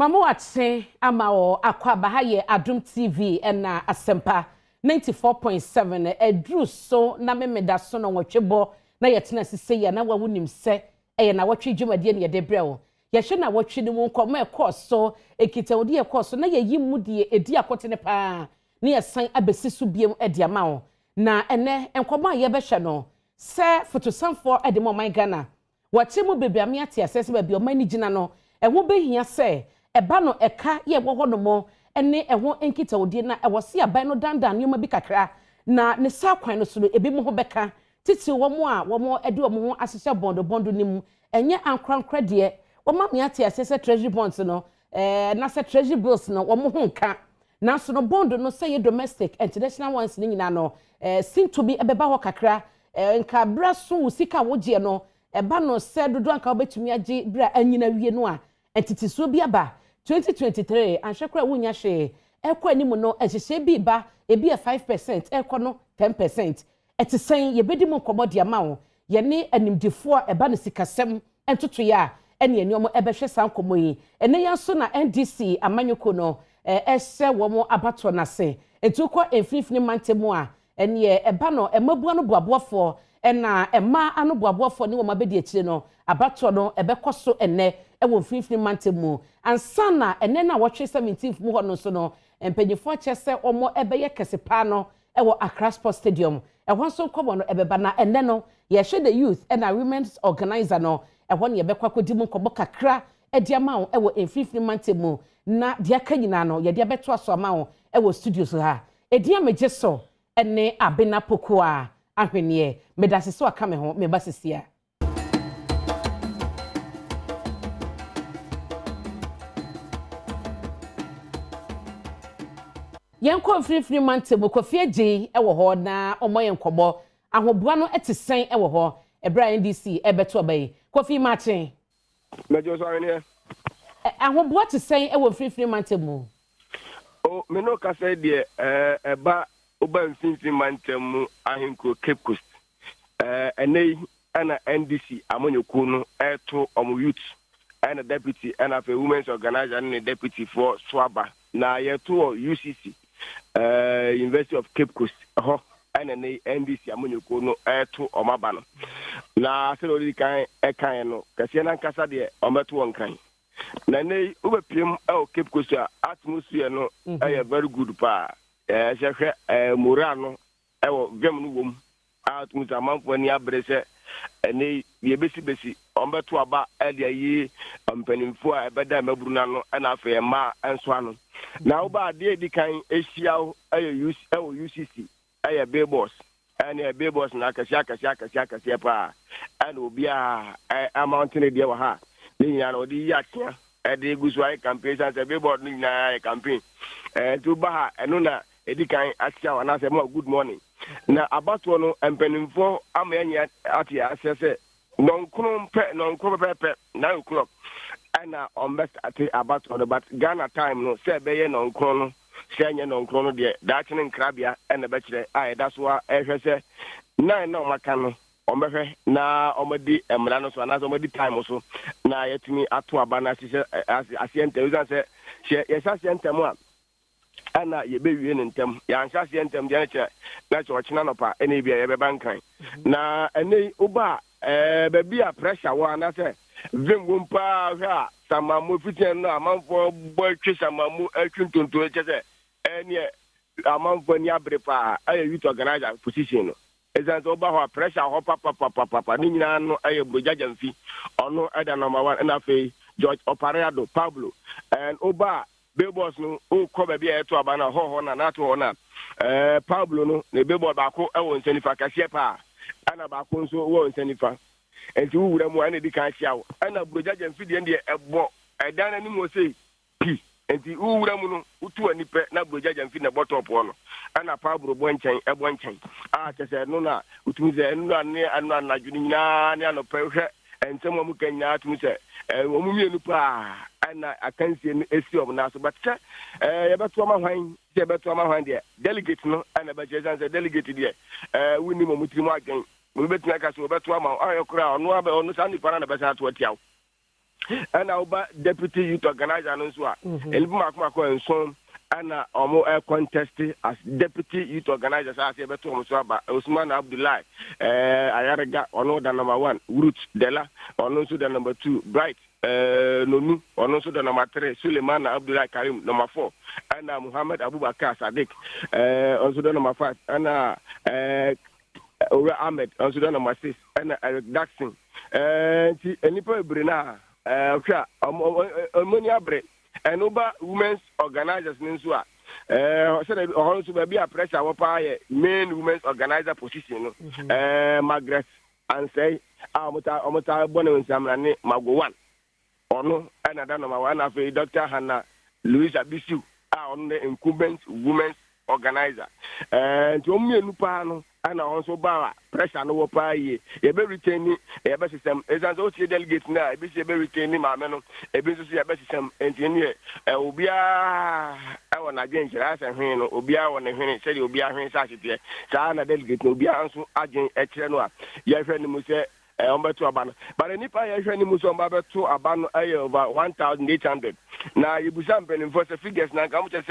Mama watse ama o akwa bahaye Adom TV na asempa 94.7 edru so na memeda so no nwotwebo na yetena sise ya na wawunim se Nnawotwi dwumade ne yedebre wo yehwe na wotwe ne mu nkomo ekoso ekita odi ekoso na yeyi mudie edi akote ne pa ne yesan abesisu biem ediama wo na ene enkomo a yebehwe no se fotosanfo edemo man Ghana wache mu bebiame ate asese ba bi o mani gina no eho behia se eba no eka ye wo no mo ene eho enkita odi na ewose aban no dandan nyoma bi kakra na ne sa kwan no so ebi mu ho beka titi womo ede womo ho asese bondo nim enye ankrankra de womo amiate asese treasury bonds no na se treasury bills no womo ho nka na so no bond no say domestic international ones ni nyina no seem to be ebeba ho kakra nka bra so usika wogie no eba no se dodo anka obetumi age bra anyina wie no a entitisuo bi aba 2023 anhwekra wunya hwe ekwa ni mu no ehye bi ba ebi 5% ekwa no 10% etisen yebedi mu komodi ama wo ye ne animdifo eba no sikasem entoto ya ene eni omo ebehwe san komoyi ene yanso na NDC amanyoko no ehye wo abato na se etukọ enfifini mantemu a ene eba no emabua no boaboafo ena ema anu boaboafo ni wo mabedi akire no abato no ebekoso ene ewo enfifini mantemu ansana ene na wotwe 17th mu ho no so no empanyifo chese omo ebeye kesepa no ewo Accra Sports Stadium ehon so kobo no ebeba na ene no ye hwe the youth and women's organizer no ehon ye bekwa kodi mu kobo kakra ediama wo ewo enfifini mantemu na dia kanyina no ye dia beto aso ama wo ewo studios ha edia mejeso ene abena pokoa ahwenie medasese aka me ho me basisia yenko free mantemu Kofi Agye ewo ho na omoye nkobo ahoboa no etisen ewo ho ebra NDC ebeto abai Kofi Martin mejo so ane ahoboa tisen ewo free mantemu o me no ka say de eba oba mfinfin mantemu ahenko Cape Coast enei ana NDC amonyoku no eto omo youth and deputy and a women's organizer and deputy for Swaba na yeto UCC University of Cape Coast and an NDC amonyoku no eto omaba no na se odi kan ekan no kase na nkasa de ometo wonkan na nei ubepiem Cape Coast atmosphere no very good pa hwehwe moral no dwam no wom atmosphere amanfo ni abrese ene yebesi ombeto aba ade ayi mpanimfo a ebeda maburu na no na afa ma enso ano na uba ade di kan ehia UCC aye billboards ene billboards na akasi pa ana obi a amountain de wa ha ni nya no di yakia ede gusu ay campaign say billboard ni na campaign to ba ha eno na edi kan asia wa na say good morning na abato no empanimfo amanya ati asese nonkron pe 9 o'clock ana ombest ati abato no but Ghana time no say be ye nonkron no say nya nonkron no de daachene nkrabia ena be kire ai that's why ehwese 9 na omaka no ombehwe na omadi emra no so na so omadi time so na yetimi ato aba na asiente uzan say yes asiente mo ana yebewie ne ntem ya anhase ntem de na chọchina no pa ene bia yebe bankan na ene uba baby a pressure wa na se vimgum pa ha samamu fitien no amanfo boy twi samamu atwuntonto chese ene amanfo ni abrepa aye youth organizer position no ezan so uba ho pressure ho papa ni nyina no aye brojaja mfi ono eda number 1 na fe George Oparado Pablo and uba billboards no o ko ba bia eto aba na ho na to ho na Pablo no ne billboard ba ko e won sanifa kase pa ana ba ko nso wo nsanifa enti wura mu ana di kan hia wo ana brojaja mfidie de ebo edan ani mo sei pi enti wura mu no utu ani pe na brojaja mfi na botop ho no ana Pablo bo nchen ebo nchen a kese no na utu ze no anu anadwuni nyina ne ano pe hwe ensem mu kanya atu se omu mienu pa ana akansie no esi om na so but yebeto ma hwan de delegate no ana ba jesan se delegate de wini mo mutiri mo agan mo betina ka so beto ma ayokura ono aba ono sani para na besa to atiaw and our deputy youth organizer no so and Macroeconomic and so and our contest as deputy youth organizers as ebe to Musaba Usman Abdullah Ayaraga ono the number 1 Root Della ono so the number 2 Bright Nonu ono so the number 3 Suleiman Abdullah Karim number 4 and Muhammad Abubakar Sadiq also the number 5 and Ora Ahmed also the number 6 and Eric Daxon nipa brina hwa omonia bre and over women's organizers nso a said also be a pressure wo pa main women's organizer position no Margaret and say amota bonu nsamrane mago 1 ono another number 1 after Dr. Hannah Louisa Bisu on the incumbent women's organizer and to me nupa no and also ba pressure no pa ye be retain e be system ezan so tie delegate na e be se be retain ma me no e be so se be system engineer obia e wona agent ase hwen no obia wona hwen se de obia hwen sa chete sa na delegate no obia anso agent e kire no a ye hwe ni mu se ombeto abano but nipa ye hwe ni mu so ombeto abano aye over 1800 na yibusa mpenin for figures na ka mu che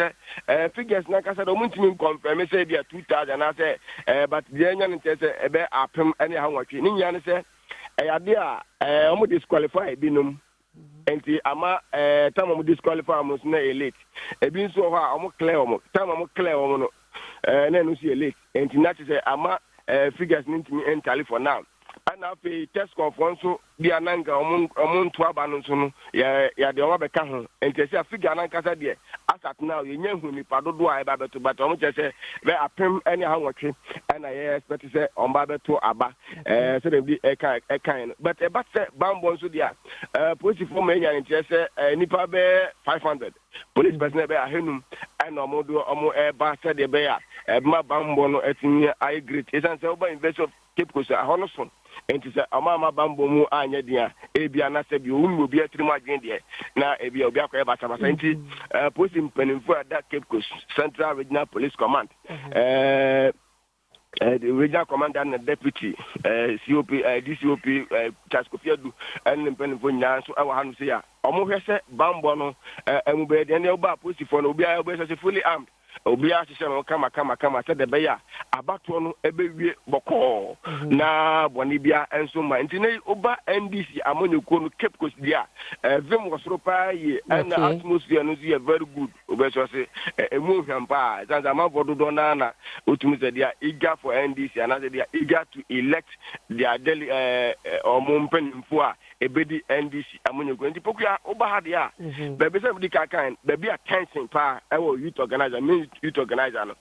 figures na ka se do muntimi confirm say dia 2000 na say but the enya ni say ebe apem ene ha nwatwe ni nya ni say yade a omo disqualify binum enti ama time omo disqualify omo na elite ebi nso ho a omo clear omo time omo clear omo no na no si elite enti na say ama figures ni ntimi entirely for now and after test conference bi ananga omuntu abanu so no ya de obeka ho enti say figure ananga sa de asat now ye nya hu nipa dodo a eba beto but omo che say be apem any ha nwotwe and I expect say omba beto aba so dem bi ekan but e bat say bambo so dia police form enya enti say nipa be 500 police person be ahenum and omo do omo eba say de be ya ma bambo no etimi I great esan say oba invest of Cape Coast ahonoson enti say ama bambo mu anya dia ebia na say bi unu obi atirimu agwen de na ebia obi akoye bata enti police mpanimfo at Cape Coast Central Regional Police Command the regional commander and deputy COP DCOP Chaskofiadu and mpanimfo nya so awa hanu say ya omo hwese bambo no emube de ne oba police for no obi a obi say fully armed obi a hye no kama say de be ya abato no ebewie boko na boni bia enso ma nti ne oba NDC amonyeko no Cape Coast dia vim wasoro pa yi and atmosphere no is very good obi so say emu hwampa zanza ma bododo na otumi say dia eager for NDC and say dia eager to elect their daily omumpenfo a ebedi NDC amonyeko nti pokua oba ha dia bebe say di kakan bebe attention pa ewo youth organizer youth organizer no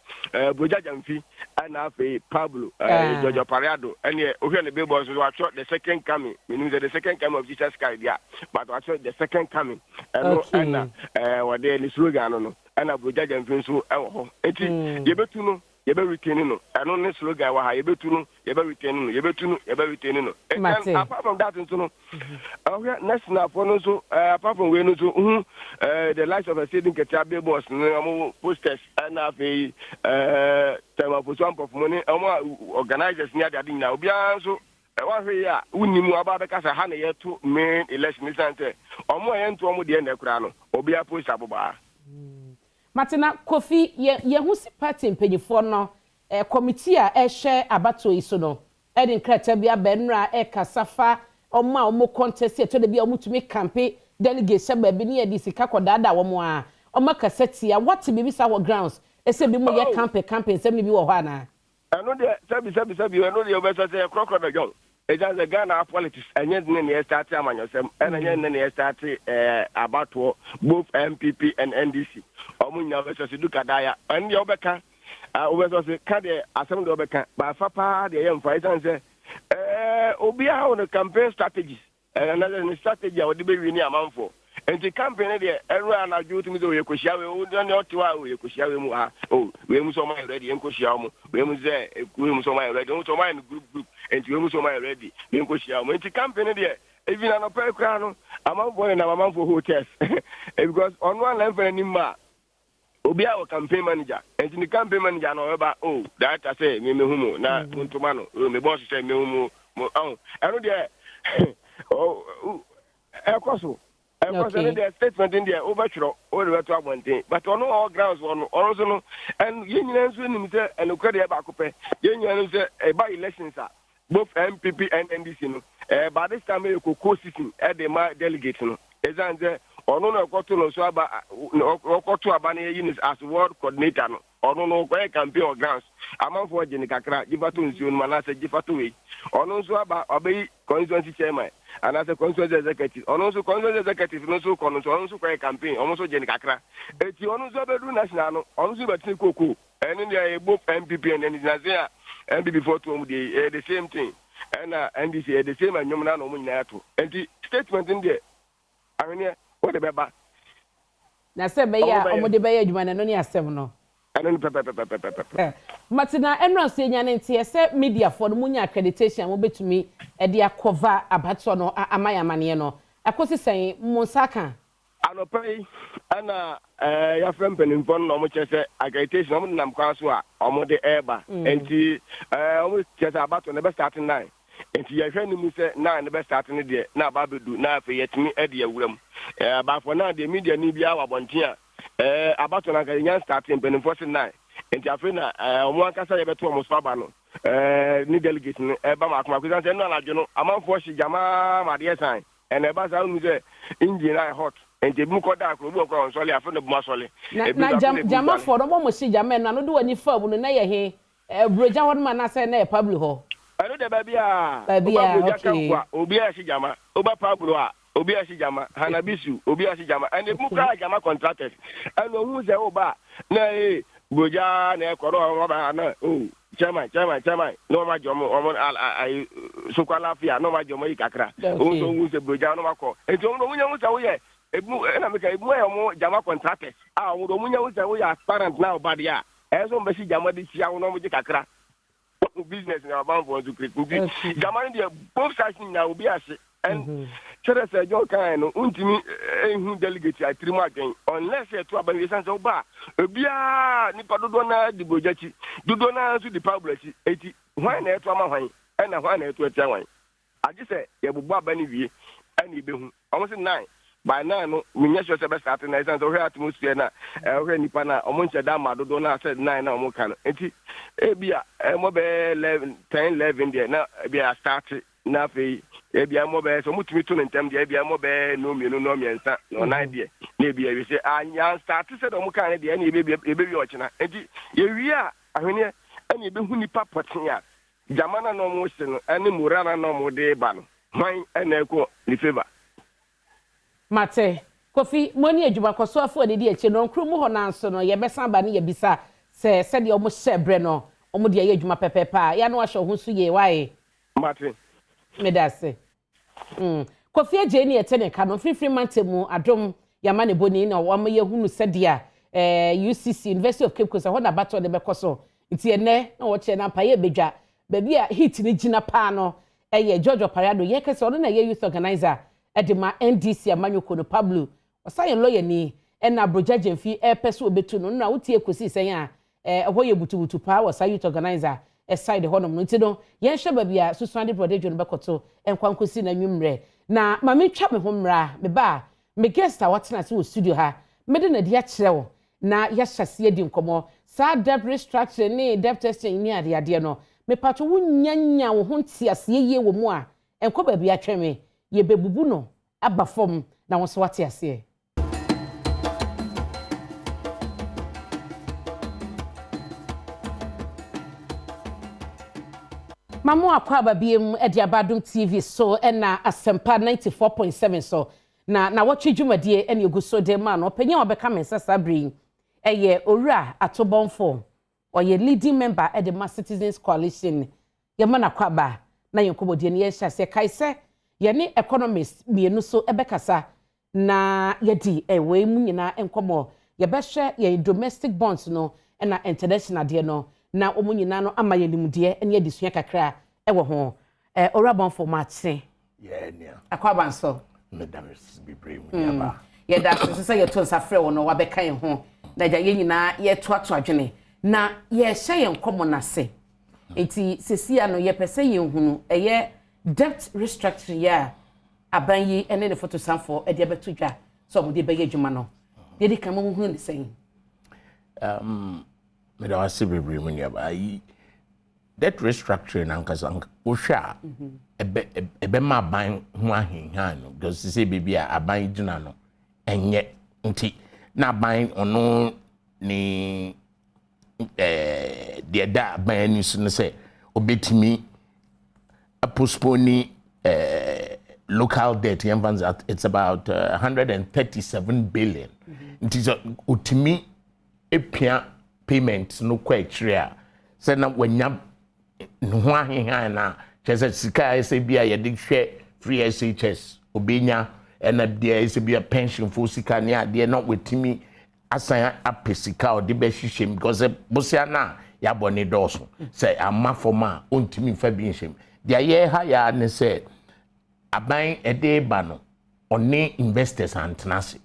Boja Jamfi and afi Pablo Jojo Parado and ohwe ne bebo so watch the second coming meaning the second coming of Jesus Christ there but watch the second coming and what the slogan no and Boja Jamfi so ewo enti yebetu no yebe retain no eno ne slogan wa ha yebetu no yebe retain no yebetu no yebe retain no and apart from that no ohwe national for no so apart from we no so the likes of a student ketabe boss no posters and afi time for some of money organizers near the na obi anso wa hwe ya unimu aba be kasa ha na yeto main election center omo yento omo de na kura no obi a post aboba Matina Kofi ye hu si party mpanyifo no committee a share abato iso no edin krata bia benra kasafa omo contest to de bia omutumi campaign delegate seba bi ne yedi sika kodada wo a omo kaseti a what be bisa wo grounds ese bi mo ye campaign sem ni bi wo ho ana eno de sabi eno de obeso say crocodile john ejanze Ghana politics enye ne start amanyosem enye ne start abato both MPP and NDC omunya obeso duka daya and the obeka obeso say ka de asem de obeka ba fa pa de yem fa ejanze obi a on campaign strategies another strategy o de be wi ni amanfo enti campaign de every anaju tumi do yekohia we o de otiwa o yekohia we mu we mu so my ready enkohia mu we mu ze we mu so my ready o so my group enti we mu so my ready enkohia mu enti campaign de even an opera kra no amanfo na amanfo hotels because on one level any ma obi a campaign manager enti ni campaign manager no eba that I say me humu na ntoma no me boss say me humu eno de ekoso Okay. The statement in there overthrow all the way to one thing, but on all grounds on also no, and unions and Ukraine back unions by elections are both MPP and NDC. By this time, you could co-sitting at the delegate. Example, or no, Kotuno Swaba, Kotu Abani units as world coordinator, or no, where campaign or grounds. Among for Jenicakra, Gifatun, Manasa, Gifatui, or no Swaba, obey constituency chairman, and as a constituency executive, or also constituency executive, no so also campaign, almost Jenicakra. It's also national, also Batiko, and in the both MPP and Nazia, and before the same thing. And NDC the same and Yomana Nominato. And the statement in there, I mean, what about? Now, say, Baya, or the Bay, you and only 7. Martina, and not saying an NTS media for the Munya accreditation will be to me a dear cover a batono, a Maya Maniano. I could say, Monsaka. I don't pay, and your friend Penington, no much accreditation, I'm Kanswa, or the Eba, and the almost just about on the best starting 9. And your friend who said, now the best starting the day, now Babu do now for yet me at the room. But for now, the media need be our bontia. About on a young starting Penington 9. And your friend, one can say about Thomas Fabano, need delegation, Bama, and no, among for Shijama, Maria sign, and a bazaar Indian hot. And the book of that will work on Solly after the Mussolini. Now, Jama for the moment, see Jamen, I don't do any fur when I hear Bridger one man, I say, Pablo. I know the baby, Obia Shijama, Oba Pablo, Obia Shijama, Hanabisu, Obia Shijama, and the Muka Jama contractors. And who's the Oba? Nay, Buja, Nekoro, oh, Chairman, no, my Jomo, I Sokalafia, no, my Jomo Kakra, also who's the Buja, no, Mako, and don't know when you was away. More Jama contractors. I would we are parent now, but yeah, as on Bessie Jama this year, no Kakra business in our bound for to create. Jama, both sides now will be as and Cheddar said, John Kind, Untimi, who delegates at Trimarkin, unless you're to Abanisans of Bar, Bia, Nipadona, the Bojachi, Dudona to the public, 80, one air to Amahai, and a 1 air to a Taiwan. I just said, Yabuba Benny, and he be almost 9. By now, we measure the best atmosphere, so her atmosphere now, Nipana, Omoncha Dama, Dona said 9 or more can. And Ebia, mobile 11, 10, 11 there, now be a start, Nafi, Ebia mobile, so much between them, the Ebia mobile, no me, and no idea. Maybe I say, I started to Omokan, the any baby watching, and you are, I mean, and you be Hunipa here. Jamana no motion, and Murana no more day ban. Mine and echo, the favor. Mate, Kofi, money adwuma kwaso afo de die eche no nkrumu ho nanso no ye besa ba ne ye bisa se de omo shebre no omo de ye adwuma pepepa ya no ahwe ho so ye wae Mate me da se Kofi eje ne etene ka no free mantemu adom ya mane boni na wo ma ye hunu se dia UCC University of Cape Coast ho na bato de bekoso nti ene na wo che na pa ye bedwa ba bia hit ni gina pa no ye George Parado ye kese ono na ye youth organizer Edema NDC amanyoko no Pablo osayen lawyer ni na broja jemfi pese obetu no na wotie kosi sen a hoye butubutu pa wo youth organizer side honom no nti no yen hye ba bia susande prodejo no bekoto enkwankosi na nwumre na ma metwa me ho mra me ba me guest a watena se wo studio ha me de na dia kirewo na ya hyase di nkomo sa debt restructuring ni debt testing ni ade no me pato wunyanya wo ho ntiase ye wo mu a enko ba bia tweme ye bebubu no aba fom na wonso wate ase Mamu akwa babiem edi Adom TV so na asempa 94.7 so na Nnawotwi dwumadie ene eguso de ma no panya obeka mensasa bring eye owura atobonfo oye leading member at the Mass Citizens Coalition ye mana kwaba na yenkobodie ne ye hyase kaise ye ne economist mienu so ebekasa na yedi we mu nyina enkomo ye behwe ye domestic bonds no na international de no na omu nyina no ama ye nimde ene adisua kakra ewo ho owura bonfo matse ye nia akwaba nso madam be brave yaba ye da so ye to nsafre wo no wabeka ye ho na ja ye nyina ye toato adwene na ye hye ye nkomo na se enti sesia no ye pese ye hunu eye debt restructuring ya aban yi ene ne photo sanfo e de beto dwa so mo de beye adwuma no de kan mo hu ne sen me da wase bebre mu ne ba yi that restructuring ankasa wo hwa ebe ma ban ho ahenhan no because say bibia aban gyina no enye nti na ban ono ni the da ban ni so say obetimi postpone local debt it's about 137 billion nti so utimi epia payment no kwa actually say na wanya ho ahenhan na chese sika say bia ye de hwe free SHS obenya and there say bia pension for sika ne ade na wetimi asan apesika o de be hwehwem because bosia na ya bone doso say ama forma ontimi fa bi hwem dia ye ha ya ne say aban ede ba no one investors antenase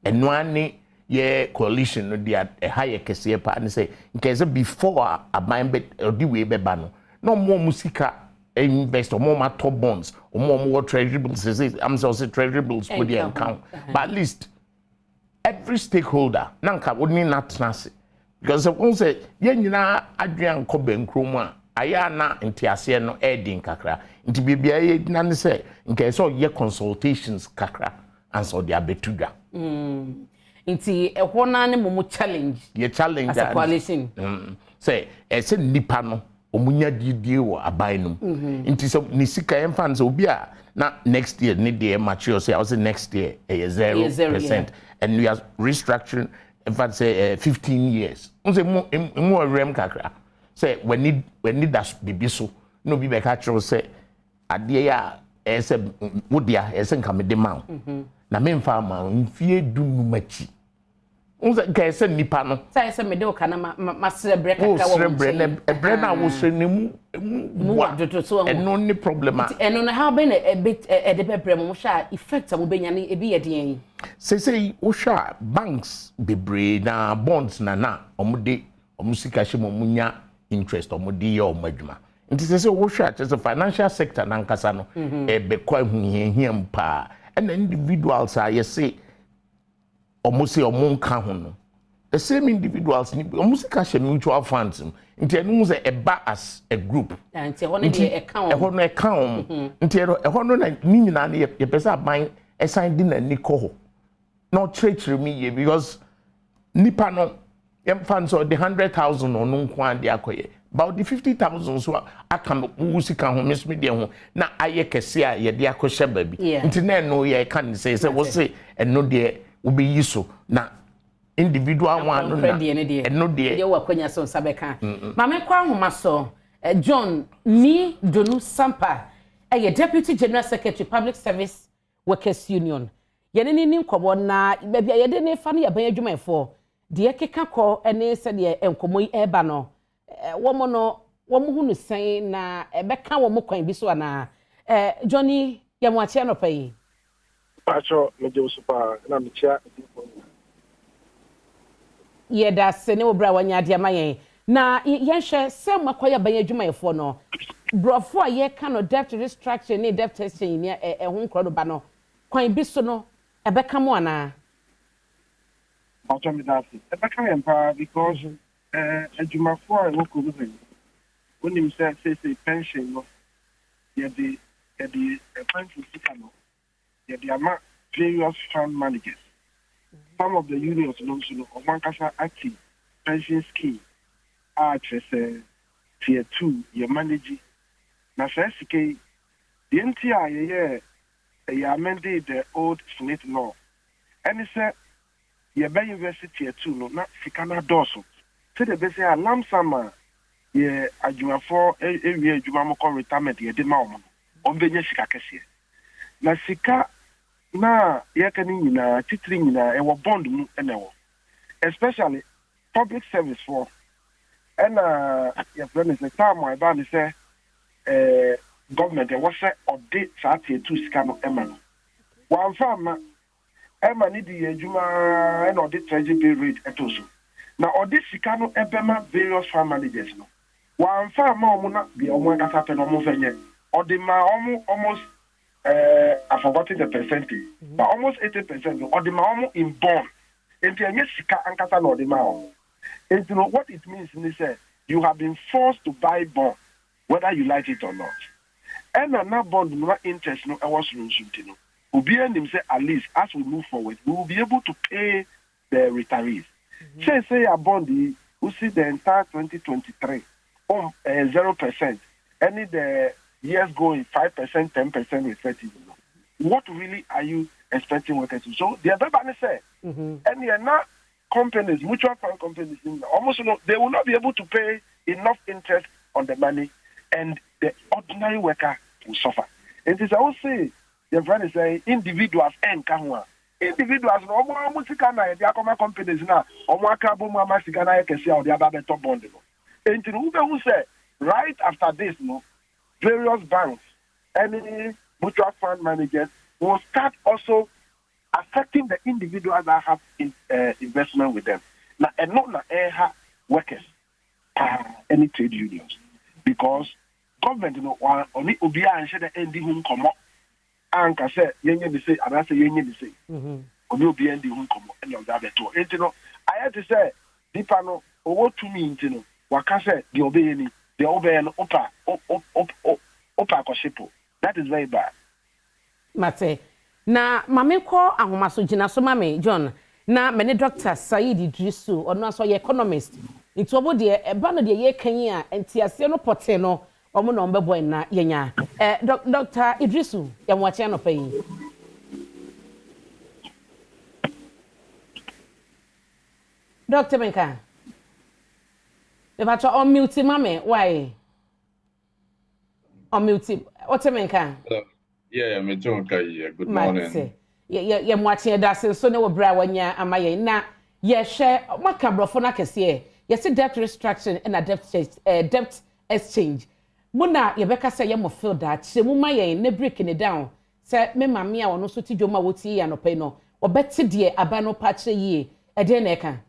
eno ani ye coalition no dia ha ye kese pa ne say nkeze before aban be odi we be ba no more musika invest or more top bonds or more treasury bills I'm say treasury bills for the account but at least every stakeholder nanka woni natnase because once ye nyina adwan ko benkromu a aya na ntiase no edin kakra nti bibia ye na ne say nke so ye consultations kakra and so they abetudwa nti ehwo na ne mo challenge ye challenge as a coalition say say nipa no omunya didie wo aban no nti so ni sika emfa nso obi a na next year ni dey mature say I was next year 0%. And we are restructuring, in fact, say 15 years. Unse mo rem kakra. Say when need that bibi so no be be catch say ade ya ese wodia ese nka me de ma. Na me mfa ma mfie du numachi. Unse ka ese nipa no. Say ese me de o kana ma celebrate kakra wo. Celebrate ebre na wo se ne mu wa dodo so. Eno ni problem. Eno na how be na e bit e de pebre mo sha effect mo benya ni e bi ye den. Say Osha banks bebre na bonds na omude omusika hye munya interest omudi ye omadwuma nti say Osha just the financial sector na nkasa no be kwa huhiahia mpa and individuals are you say omusi omunka ho no the same individuals ni omusika hye mutual funds nti enu say eba as a group nti ho ne dey account ho no account nti ho no na ni nyina na ye pesa ban assign di na niko not treachery me because nipa no yem fans or the 100,000 or no kwan de akoye about the 50,000 so aka usika ho miss me de ho na aye kese a ye de akoshe baby nti na no ye can say we say no de obi yiso na individual one no de ye wa kwanya so sabeka ma me kwa homa so John ni Donu Sampa deputy general secretary public service workers union yene ni nkomo na bebia yede ne fa no ya ban adwumayefo de keka ko ene se de enkomo yi eba no womo no womo hu no sen na ebeka womo kwan bi so na Johnny ya mo ache no pai pacho me je usupa na me chia ye da se ne obra wanya de amayen na yenhwe se makoya ban adwumayefo no brofo a ye ka no debt restructuring ne debt testing ni ho nkro do ba no kwan bi so no ebeka mo ana pacho me da se ebeka empa because adwumafo a wo ko bi when him say pension no yeah the pension system no yeah the amount various fund managers some of the unions no so one kasa active pension scheme tier 2 you manage na sike the entire you amended the old Senate law and it said you be university tier 2 no na sikana doso so the be say alam sama ye adwuma for ewie adwuma mo ko retirement ye de ma omo obenya sika kese na sika na ye kan nyina titiri nyina e wo bond mu enewo especially public service for and your friend is the time my band say government there was say audit tier 2 sika no ema one farm ema ni di adwuma and audit treasury rate etoso na audit sika no ebema various fund managers no one farm omo na bi omo kasa pe no omo fenye odi ma omo almost I've forgotten the percentage, but almost 80% or the mom in bond. And you know what it means is you have been forced to buy bond, whether you like it or not. And another bond no interest no I was shooting. We'll be able say at least as we move forward, we will be able to pay the retirees. Say a bond we see the entire 2023 on 0%. Any the years going 5%, 10% respectively. What really are you expecting workers to? So the other say, and they are not companies, mutual fund companies, almost they will not be able to pay enough interest on the money, and the ordinary worker will suffer. And this I will say, your friend is saying individuals and Kahua. Individuals, almost they are companies now, or Makabu Mama Sigana can see how they are top bond. And who say, right after this, various banks, any mutual fund managers will start also affecting the individuals that have investment with them. Now, and not workers, any trade unions, because government, only Ubia and Shed ending whom come up. And I say, Yenny say, and I say, Yenny say, only Ubia ending whom come up, and of that too. And I had to say, Dipano, or what to me, what can say, the obeying, the obeying, opa koshipo. That is very bad. Mate. Na mame ko ahomaso gina so mame John na mene Dr. Said Idrisu ono aso ye economist nti obo de eba no de ye kan a entiase no pote no omo no mbebo na yenya Dr. Idrisu ye mwache no payi Dr. Menka Eba to on mute mame why on mute what Menka Yeah, me too. Okay, good morning. Yeah, watching that so no bra wanya amaye na ye share maka brofo na kese ye see debt restructuring and a debt exchange. Muna ye beka say ye mo feel that she mu ma ye na breaking it down. Say me mama a wono so ti dwoma woti ya no pe no. Obeti de aba no pa kire yi e de na e kan.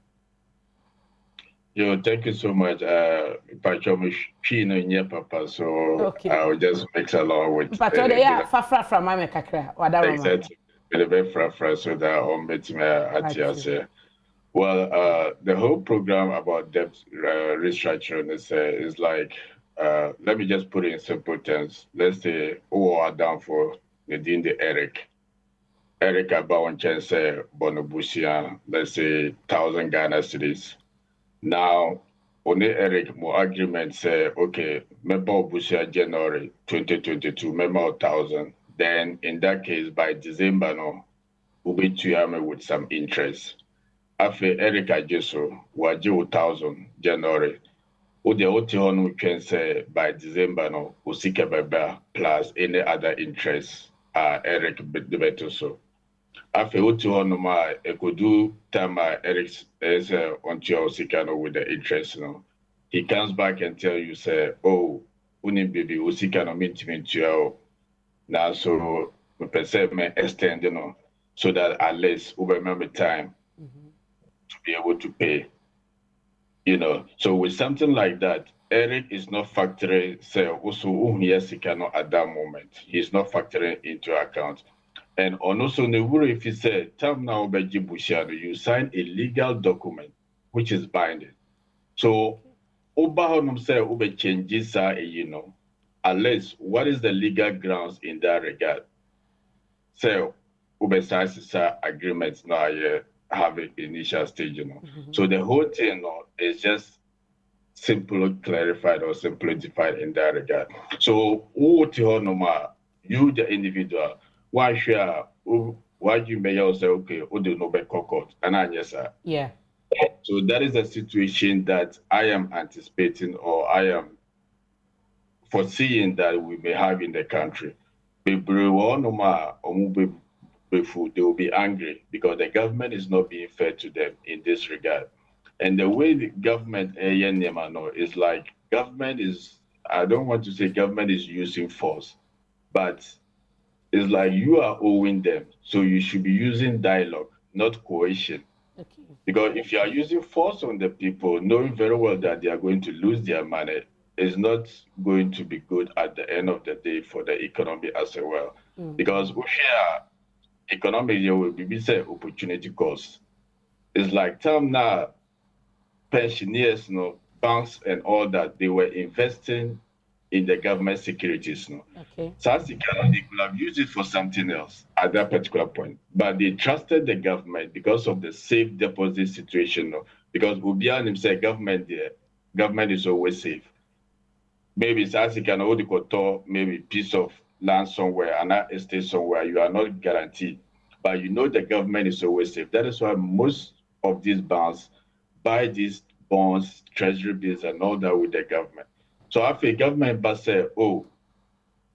Yo, thank you so much. Pachomi Chino nye papa, so okay. I'll just mix along with. Pacho de ya fa from mama kakra. Wadaro ma. Exactly. With a bit fra so that on me at well, the whole program about debt restructuring is like, let me just put it in simple terms. Let's say, are down for the Eric about one chance, Bonobusia, let's say 1,000 Ghana cedis. Now, only Eric more agreement say, okay, member Busia January 2022, member 1,000. Then in that case, by December, no, we'll be to with some interest. After Eric Ajeso, waji 1,000 January. Ode Otihon we can say by December, no, Usika Baba plus any other interest, Eric Bebeto. After Otihon, I could do time Eric is on Sikano with the interest, no. He comes back and tell you, say, oh, uni baby, Usikano mint you now, so we perceive me extend, so that at least we remember time to be able to pay. So with something like that, Eric is not factoring, say, also yes, he cannot at that moment. He's not factoring into account. And also, if you say, time now, you sign a legal document which is binding. So, say, changes, unless what is the legal grounds in that regard? So, agreements now have an initial stage, So the whole thing is just simply clarified or simplified in that regard. So, you the individual, why you may also say, okay, do no be court, and yes, sir. Yeah. So that is a situation that I am anticipating or I am foreseeing that we may have in the country. They will be angry because the government is not being fair to them in this regard. And the way the government is like government is, I don't want to say government is using force, but it's like you are owing them. So you should be using dialogue, not coercion. Okay. Because if you are using force on the people, knowing very well that they are going to lose their money, is not going to be good at the end of the day for the economy as well. Because we share economic year will be say opportunity cost. It's like tell them now pensioners, banks and all that, they were investing in the government securities. Okay. So as they could have used it for something else at that particular point. But they trusted the government because of the safe deposit situation. Because Ubian himself, government is always safe. Maybe it's as you can hold the maybe piece of land somewhere, and that estate somewhere, you are not guaranteed. But you know the government is always safe. That is why most of these banks buy these bonds, treasury bills, and all that with the government. So after government but say, oh,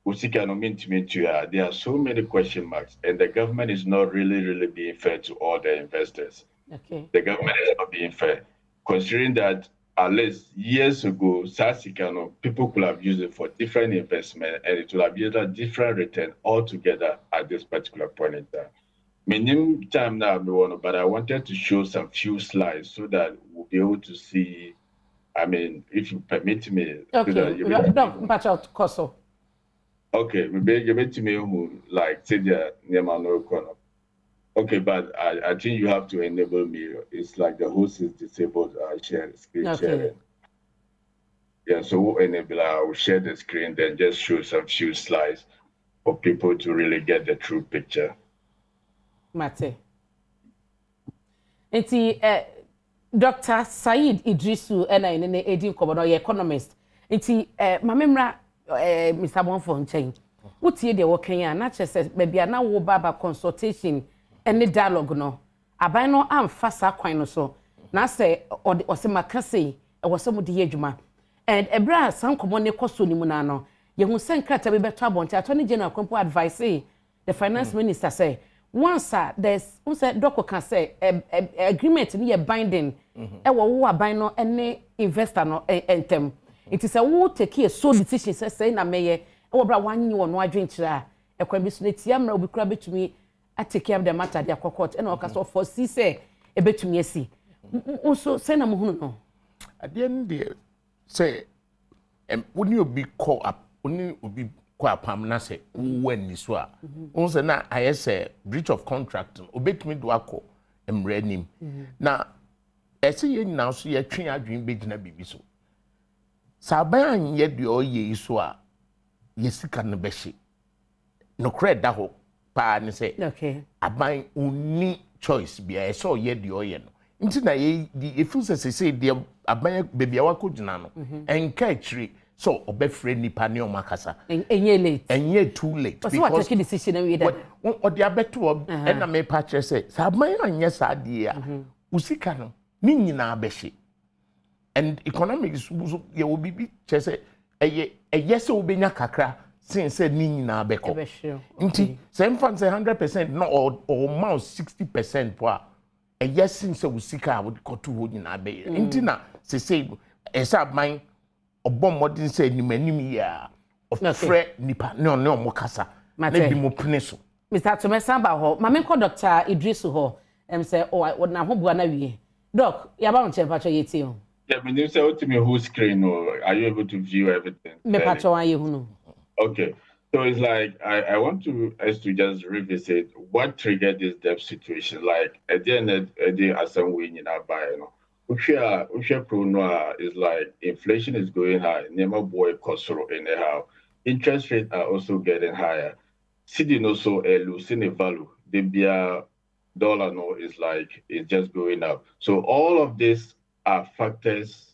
there are so many question marks, and the government is not really being fair to all the investors. Okay. The government is not being fair, considering that at least years ago, Sasikano, people could have used it for different investment, and it would have yielded a different return altogether at this particular point in time. Minimum time now, but I wanted to show some few slides so that we'll be able to see. I mean, if you permit me. Okay. No, but out Koso. Okay, maybe you to me like say the corner. Okay, but I think you have to enable me. It's like the host is disabled. Screen sharing. Yeah, so we'll enable. I will share the screen, then just show some few slides for people to really get the true picture. Mate. Enti Dr. Said Idrisu ena ene Edin Kobodo economist. Enti mamemra Mr. Bonfo nchen. Wotie de wokan ya na chese bebia na wo baba consultation ene dialogue no. Aban no amfa sa kwan no so. Na se ose makase e wo se mu de adwuma. And ebra san komo ne koso ni mu na no. Ye hu sen krata be beto abonte attorney general kwampo advice the finance minister say once there's doc can say agreement ni ye binding e wo aban no ene investor no entem it is a wo take a so decision say na meye e wo bra wanyi wo no adwenkyira e kwa bi so netia mra obi kura betumi take care of the matter dia court e na oka so for see say e betumi asi so say na mo hunu no at the end there say when you be call up when obi kwa pam na se when ni so a on se na ayese breach of contract obetumi do akọ emranim na ese ye nyina so ye twen adwen begina bibi so saban ye de oye so a ye sika no behye no credit da ho pa ni se okay aban uni choice bia ese oye de oye no nti na ye efu se de aban bebia wakogina no enka akiri so obefre nipa ne omakasa enye late enye too late because what take decision we that odi abeto na me pa kire say saban anye saade a usika no ni nyina abehye and economics ye will be say eye se obenya kakra since ni nyina abeko nti say mfa say 100% no or almost 60% po eye since usika would koto ho nyina abe nti na say saban obom modern say nimanim ya ofre nipa ne omokasa na bi mo pene so Mr. Tomesamba ho ma menko Dr. Idrisu ho say o na ho bua na wie doc ya ba onche pacho yeti ho yeah me you say ultimate whole screen or are you able to view everything me pacho wan ye hunu okay so it's like I want us to just revisit what triggered this debt situation like at the end of the assembly in our buy Usha Pronoa is like inflation is going high, never boy cost anyhow. Interest rates are also getting higher. City also losing a value. The beer dollar no is like it's just going up. So all of these are factors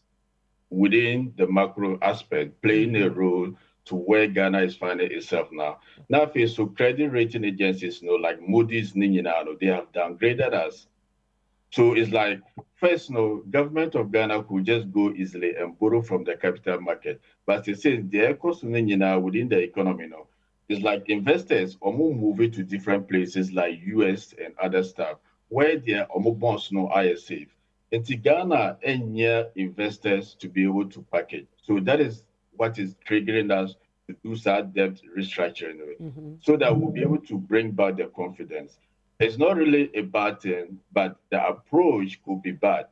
within the macro aspect playing a role to where Ghana is finding itself now. Now, so credit rating agencies, like Moody's, they have downgraded us. So it's like, first, government of Ghana could just go easily and borrow from the capital market. But it says their cost within the economy it's like investors are moving to different places like US and other stuff, where their bonds are safe. And to Ghana and near investors to be able to package. So that is what is triggering us to do sad debt restructuring, so that we'll be able to bring back the confidence. It's not really a bad thing, but the approach could be bad.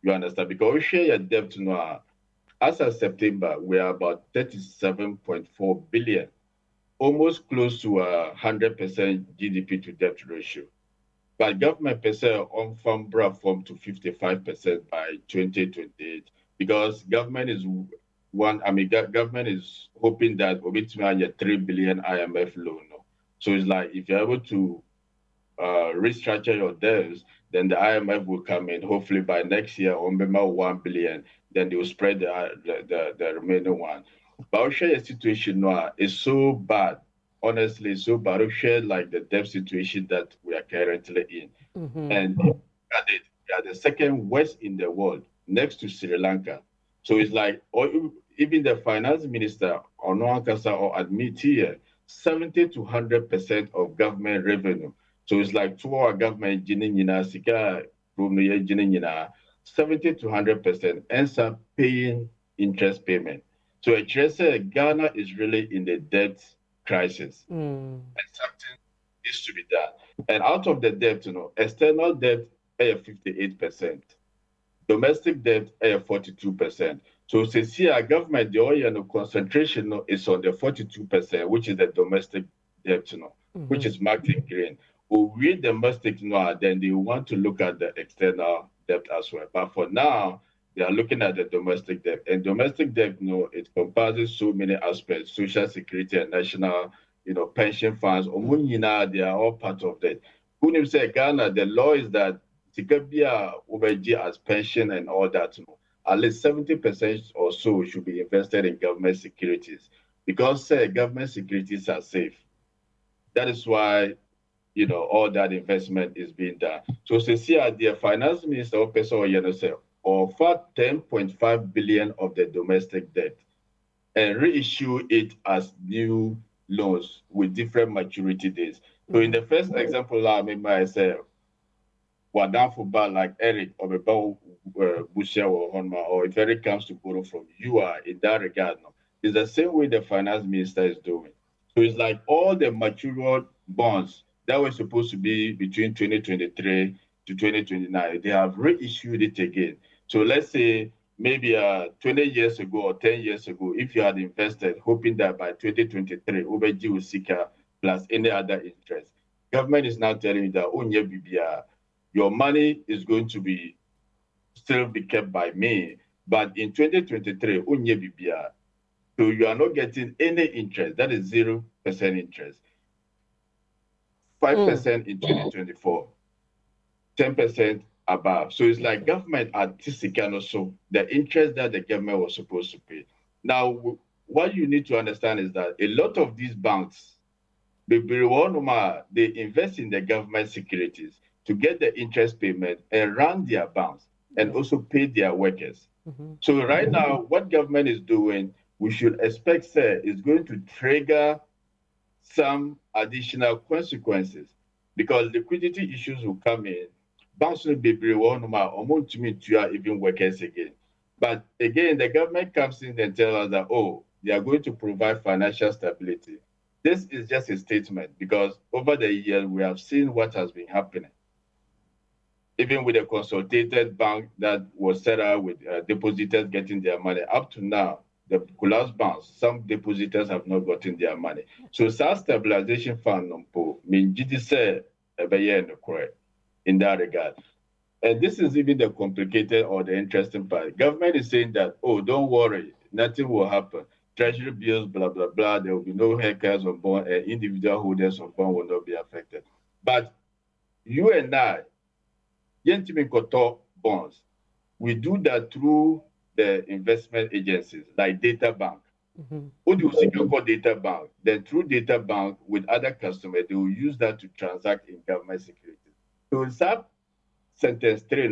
You understand? Because we share your debt now. As of September, we are about 37.4 billion almost close to 100% GDP to debt ratio. But government percent on from form to 55% by 2028 because government is government is hoping that we will a 3 billion IMF loan. So it's like if you're able to restructure your debts, then the IMF will come in. Hopefully by next year, on 1 billion, then they will spread the remaining one. But our share situation now is so bad, honestly, so bad. Our share like the debt situation that we are currently in. And we are the second worst in the world, next to Sri Lanka. So it's like, or even the finance minister, or Noankasa, or admit here, 70 to 100% of government revenue. So it's like to our government, 70 to 100% ends up paying interest payment. So it just says Ghana is really in the debt crisis. And something needs to be done. And out of the debt, external debt, 58%. Domestic debt, 42%. So since here, government, the oil concentration is on the 42%, which is the domestic debt, which is marked in green. We domestic then they want to look at the external debt as well. But for now, they are looking at the domestic debt. And domestic debt, it comprises so many aspects, social security and national, pension funds. They are all part of that. When say Ghana, the law is that Tikabia Ubeji as pension and all that, at least 70% or so should be invested in government securities because government securities are safe. That is why all that investment is being done. So here, the finance minister or 10.5 billion of the domestic debt and reissue it as new loans with different maturity dates. So in the first example, I remember I said, like Eric or Bushia or Honma, or if Eric comes to borrow from you are in that regard, it's the same way the finance minister is doing. So it's like all the matured bonds that were supposed to be between 2023 to 2029, they have reissued it again. So let's say maybe 20 years ago or 10 years ago, if you had invested hoping that by 2023, Ubeji will seek plus any other interest, government is now telling you that your money is going to be still be kept by me, but in 2023, so you are not getting any interest. That is 0% interest. 5% in 2024, 10% above. So it's like government artistic also the interest that the government was supposed to pay. Now, what you need to understand is that a lot of these banks, they invest in the government securities to get the interest payment and run their banks and also pay their workers. So right now, what government is doing, we should expect, is going to trigger some additional consequences because liquidity issues will come in. Banks will be even workers again. But again, the government comes in and tells us that, they are going to provide financial stability. This is just a statement because over the years, we have seen what has been happening. Even with a consolidated bank that was set up with depositors getting their money, up to now, the collapsed banks, some depositors have not gotten their money. So, SARS stabilization fund, in that regard. And this is even the complicated or the interesting part. Government is saying that, don't worry, nothing will happen. Treasury bills, blah, blah, blah. There will be no haircuts on bond, and individual holders of bond will not be affected. But you and I, bonds, we do that through the investment agencies like Data Bank. Data Bank. Then through Data Bank with other customers, they will use that to transact in government securities. So in that sentence 3,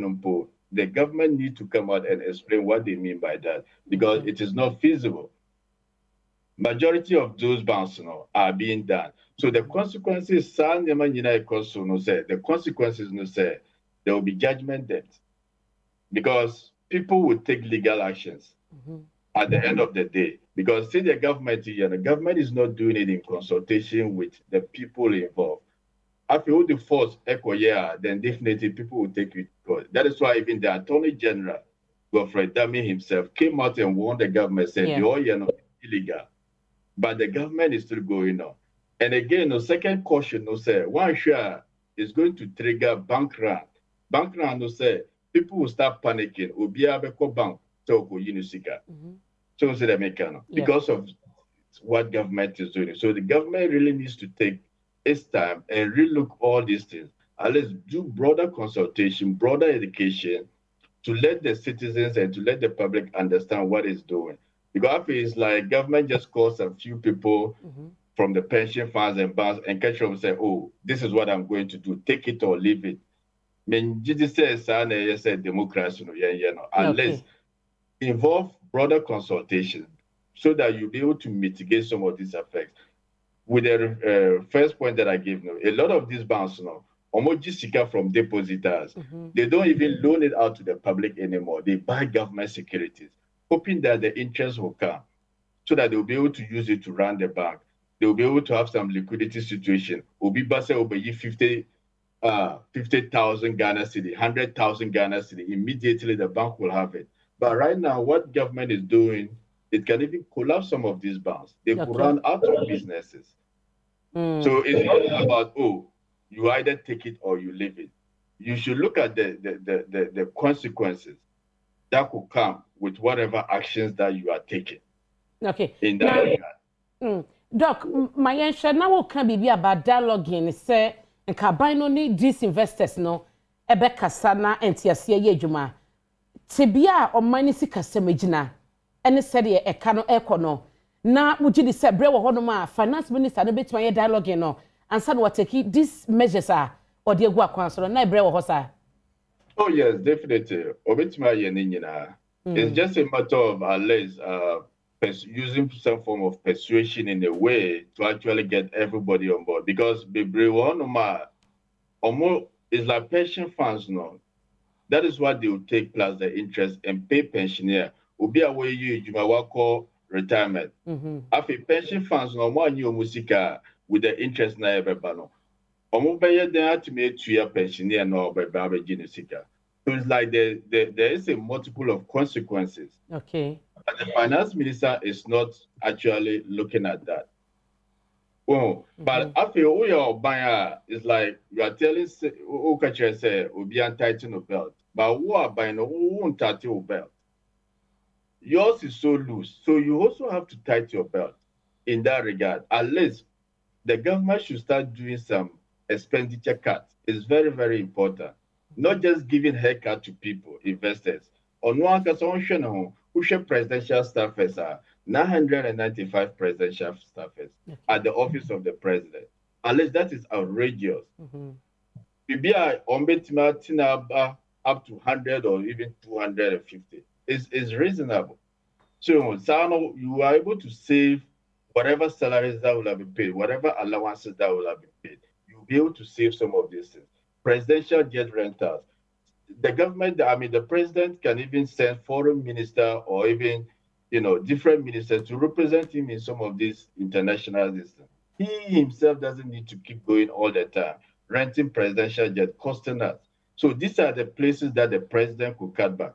the government need to come out and explain what they mean by that because it is not feasible. Majority of those banks are being done. So the consequences, the consequences there will be judgment debt because people will take legal actions at the end of the day. Because see the government is not doing it in consultation with the people involved. After all the force then definitely people will take it. That is why even the Attorney General, Godfrey Dami himself, came out and warned the government, said the oil is illegal. But the government is still going on. And again, the second caution, no say, one share is going to trigger bank run. Bank run, no say, people will start panicking. Ubia beko bank, so go yinisika. So say the mechanic because of what government is doing. So the government really needs to take its time and relook all these things. And let's do broader consultation, broader education to let the citizens and to let the public understand what it's doing. Because I feel it's like government just calls a few people from the pension funds and banks and catch up and say, oh, this is what I'm going to do. Take it or leave it. I mean, Jesus says, democracy, unless involve broader consultation so that you'll be able to mitigate some of these effects. With the first point that I gave, a lot of these banks, almost just from depositors, they don't even loan it out to the public anymore. They buy government securities, hoping that the interest will come so that they'll be able to use it to run the bank. They'll be able to have some liquidity situation. Obi Base will be 50,000 Ghana cedi, 100,000 Ghana cedi. Immediately the bank will have it. But right now, what government is doing, it can even collapse some of these banks. They could run out of businesses. So it's not about, oh, you either take it or you leave it. You should look at the consequences that could come with whatever actions that you are taking. Okay. In that regard. Doc, my answer now can be about dialoguing. Say, and Cabino need these investors no, ebe kasana and tiasia yejuma. Tibia or manisi kasemejina. Any said ye a cano econo. Na mujidi se brewa honoma finance minister no bit my dialogue no. And son what take these measures are or the gua council na brewa hosa. Oh yes, definitely. Obitima yenina. It's just a matter of unless using some form of persuasion in a way to actually get everybody on board. Because Bibrewa is like pension funds no. That is what they will take plus the interest and pay pensioner. Ubi away you call retirement. After pension funds no more new musica with the interest na everybody. Omobaye then ultimate 2-year pensioner no by Baba Genesika. So it's like there is a multiple of consequences. Okay. But the finance minister is not actually looking at that. Well, but after all your buyer is like you are telling Okache say will be untighten the belt. But who are buying who won't tighten your belt? Yours is so loose. So you also have to tighten your belt in that regard. Unless the government should start doing some expenditure cuts. It's very, very important. Not just giving haircut to people, investors. On one occasion, who presidential staffers are 995 presidential staffers at the office of the president. Unless that is outrageous. Maybe I up to 100 or even 250 is reasonable. So, Sano, you are able to save whatever salaries that will have been paid, whatever allowances that will have been paid. You'll be able to save some of these things. Presidential jet rentals. The government, the president can even send foreign minister or even, different ministers to represent him in some of these international systems. He himself doesn't need to keep going all the time, renting presidential jet, costing us. So these are the places that the president could cut back.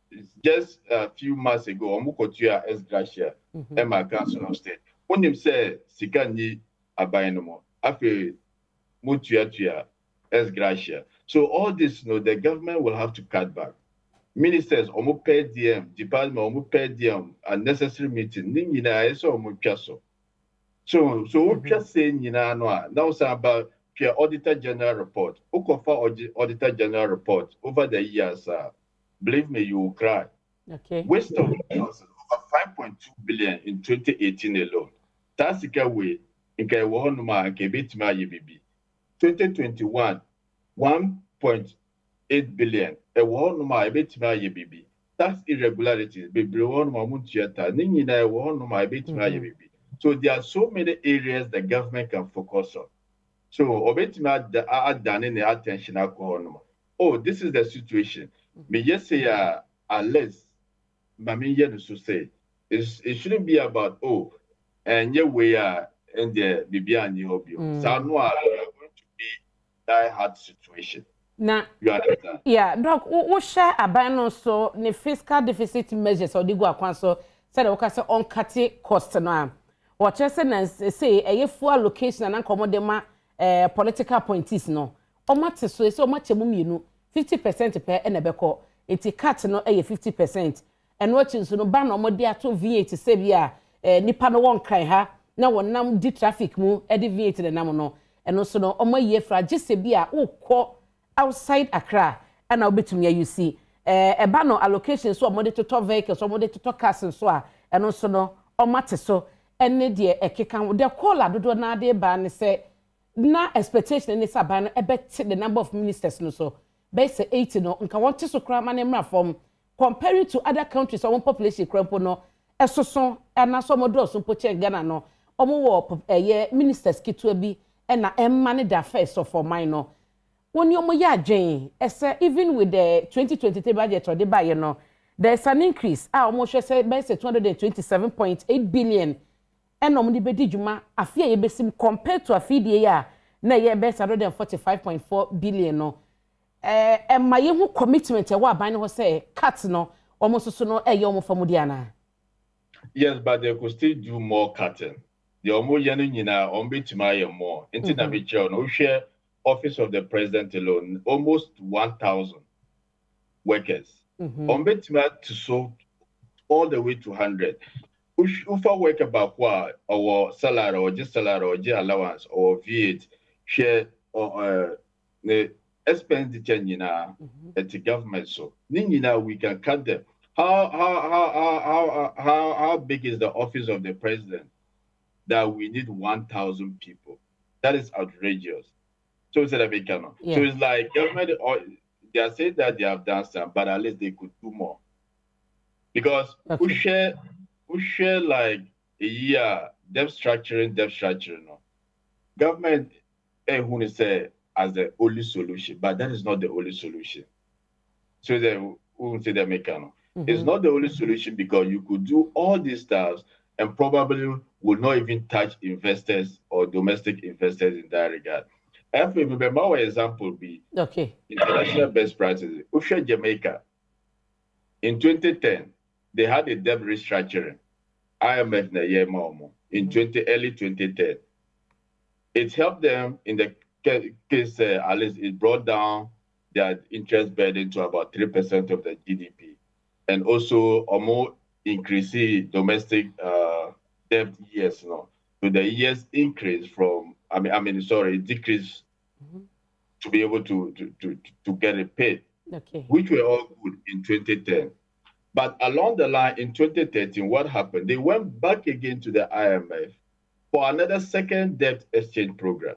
It's just a few months ago, Omukotua S. Gracia, Emma Council of State, when him say, Sikani Abayanomo, after Mutua S. Gracia. So all this, the government will have to cut back. Ministers, omu pay DM, department, omu pay DM, unnecessary meeting. Nina is omu chaso. So we just saying, now it's about your Auditor General report. Okofa Auditor General report over the years, believe me, you will cry. Okay. Waste of resources over 5.2 billion in 2018 alone. That's the way in Kaiwanuma and Kebetima YBB. 2021. 1.8 billion. A war no my betima yebibi. Tax irregularities. Baby one mamuntiata. Nina war no my betima yebibi. So there are so many areas the government can focus on. So obetima are done in the attention alcohol. Oh, this is the situation. Me just say unless Mami Yenusu say it shouldn't be about and yeah we are in the Bibia and Yobio. So no are going to be hard situation. Now, you understand? Yeah, Doc, we share a ban so the fiscal deficit measures or the go so said okay so on cutting cost now. What you say a full allocation and commodema political appointees no. O mate so much a mummy 50% per enebeko. Iti cut no 50%. And watching so no ban no more dear to VAT sebia nipa no won kai ha na wonam di traffic mu e di VAT de nam no. And also no omo ye fra sebia wo kọ outside Accra and obetumi you see eba no allocation so omo de toto vehicles omo de toto cars so a and also no omate so ene de ekeka de call adodo na de ba ne se na expectation ne sa ba no ebet the number of ministers no so be say 80 no nka want so kra ma ne mra from comparing to other countries omo population krampo no esoso na so modo so poche Ghana no omo wo ministers kitu bi na manage the affairs of for mine no when you ya adwen ese even with the 2023 budget or the buy you know there's an increase almost say by 227.8 billion and no money be djuma afia ye besim compared to afidie ya na ye be 145.4 billion no ma ye hu commitment e wa ban ho say cut no almost so no e ye omo famudiana. Yes, but they could still do more cutting. The omo yenu nyina ombetima more into na be no share office of the president alone almost 1,000 workers ombetima to so all the way to 100 ufa work about what our salary or just salary or just allowance or VAT share or the expenditure nyina at the government so nyina we can cut them. How big is the office of the president that we need 1,000 people? That is outrageous. So it's like so it's like government they are saying that they have done some, but at least they could do more. Because we share like a year debt structuring no. Government who say as the only solution, but that is not the only solution. So they who say that it's not the only solution because you could do all these stuff and probably will not even touch investors or domestic investors in that regard. If we remember our example be international best practices. Usha Jamaica in 2010 they had a debt restructuring. IMF na year in early 2010. It helped them in the case at least it brought down their interest burden to about 3% of the GDP, and also a more increasing domestic debt years now. So the years increased from it decreased to be able to get it paid, which were all good in 2010. But along the line in 2013, what happened? They went back again to the IMF for another second debt exchange program.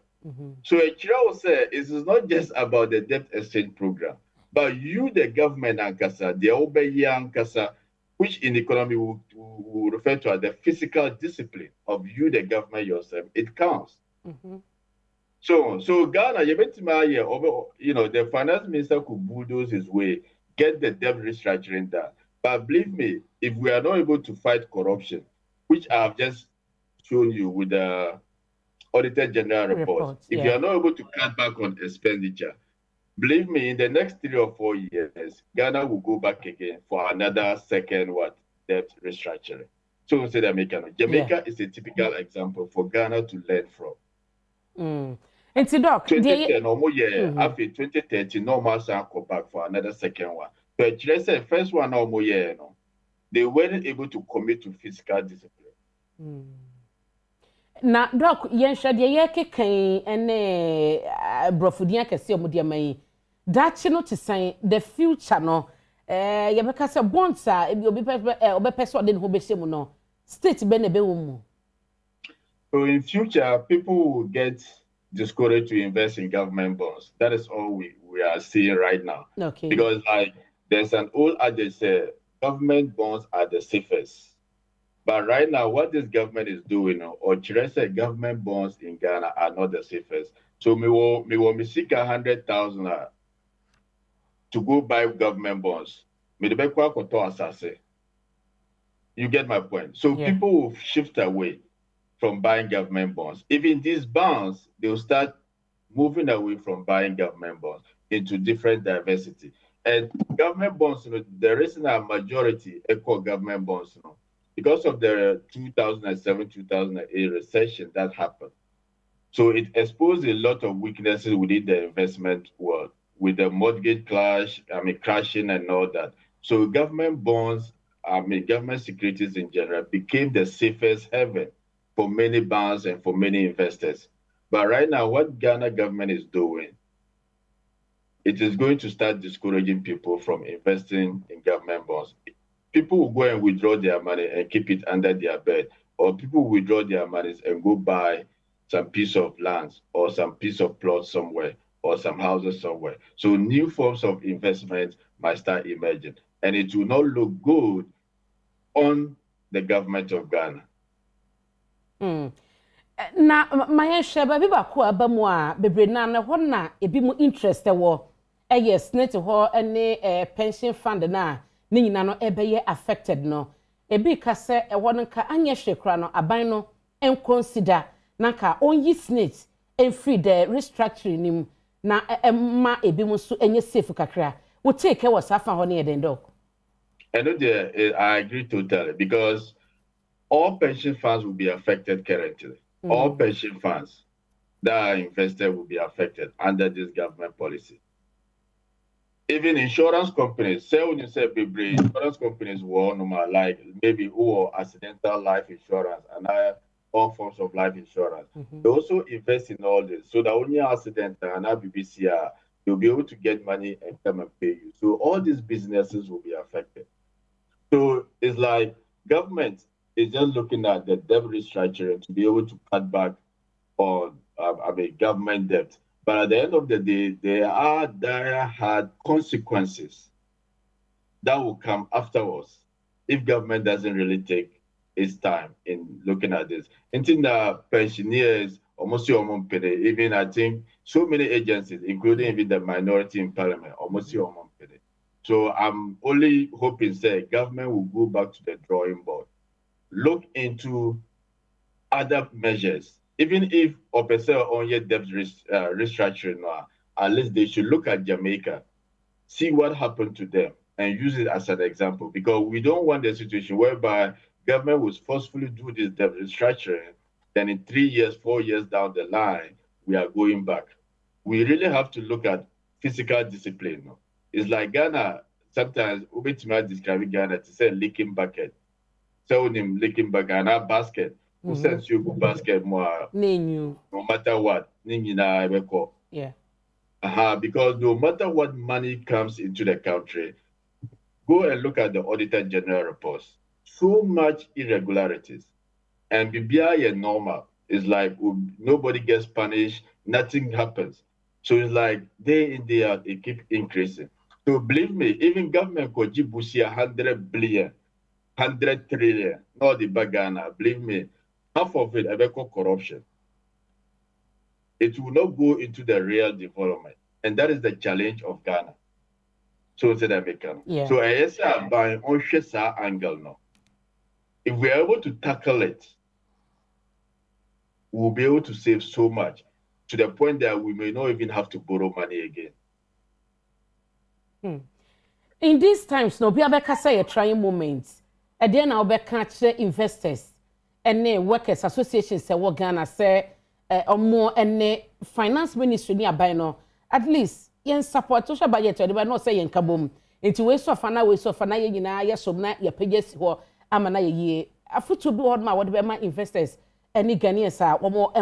So Chira will say it is not just about the debt exchange program, but you, the government, Ankasa, the Obeyi Ankasa, which in economy we refer to as the fiscal discipline of you, the government yourself, it counts. So Ghana, the finance minister could bulldoze his way, get the debt restructuring done. But believe me, if we are not able to fight corruption, which I have just shown you with the Auditor General report, if you are not able to cut back on expenditure, believe me, in the next 3 or 4 years, Ghana will go back again for another second debt restructuring. So say that Jamaica is a typical example for Ghana to learn from. And doc, 2010 after 2030, normal go back for another second one. But let's say first one they weren't able to commit to fiscal discipline. Na doc, yen shade ye kekan ene brofudia kese omudia mai. That no to say the future no ye beka say bonds obi person den ho be mu no state be na be wo mu. So in future people will get discouraged to invest in government bonds. That is all we are seeing right now. Because like there's an old adage say government bonds are the safest. But right now, what this government is doing, or should I say government bonds in Ghana are not the safest. So me seek 100,000 to go buy government bonds. You get my point. So people will shift away from buying government bonds. Even these bonds, they will start moving away from buying government bonds into different diversity. And government bonds, the reason a majority equal government bonds, because of the 2007-2008 recession that happened. So it exposed a lot of weaknesses within the investment world, with the mortgage crashing and all that. So government bonds, government securities in general became the safest haven for many banks and for many investors. But right now, what Ghana government is doing, it is going to start discouraging people from investing in government bonds. People will go and withdraw their money and keep it under their bed, or people will withdraw their monies and go buy some piece of land or some piece of plot somewhere or some houses somewhere. So new forms of investment might start emerging, and it will not look good on the government of Ghana. Na my sheba bi ba ko aba mu a bebre na na ho na ebi mu interest wo yes net ho ne pension fund na ne nyina no ebe affected no ebi ka se ho no ka anye hwekra no aban no en consider na ka onyi snake en free the restructuring nim na ma ebi mu so enye safe kakra wo take wo safa ho ne eden do. I agree totally, because all pension funds will be affected currently. All pension funds that are invested will be affected under this government policy. Even insurance companies, say when you say insurance companies will normal, like maybe accidental life insurance and all forms of life insurance. They also invest in all this, so that only accident and BBC, you'll be able to get money and come and pay you. So all these businesses will be affected. So it's like government is just looking at the debt restructuring to be able to cut back on government debt. But at the end of the day, there are dire hard consequences that will come afterwards if government doesn't really take its time in looking at this. Until the pensioners, almost even I think so many agencies, including even the minority in parliament, almost so I'm only hoping that government will go back to the drawing board, look into other measures. Even if Opesa on your debt restructuring, at least they should look at Jamaica, see what happened to them, and use it as an example. Because we don't want a situation whereby government will forcefully do this debt restructuring, then in 3 years, 4 years down the line, we are going back. We really have to look at physical discipline. It's like Ghana, sometimes we describe Ghana to say leaking bucket. So him leaking bucket and our basket. Who sends you go basket more? No matter what. Yeah. Because no matter what money comes into the country, go and look at the Auditor General reports. So much irregularities. And BBI normal. It's like nobody gets punished, nothing happens. So it's like day in, day out, it keeps increasing. So believe me, even government could give 100 billion, 100 trillion, not the Bagana, believe me, half of it ever called corruption. It will not go into the real development. And that is the challenge of Ghana. So it's American. Yeah. So I say by on angle now. If we're able to tackle it, we'll be able to save so much to the point that we may not even have to borrow money again. In these times, no, be a say a trying moment. And then I'll be catch investors and workers associations say what Ghana say or more and finance ministry nearby no. At least yen support social budget or not say yen kabum. Into waste of an hour, so for na yes, so na your pages or amana ye. A foot to be what my investors any Ghanaians are or more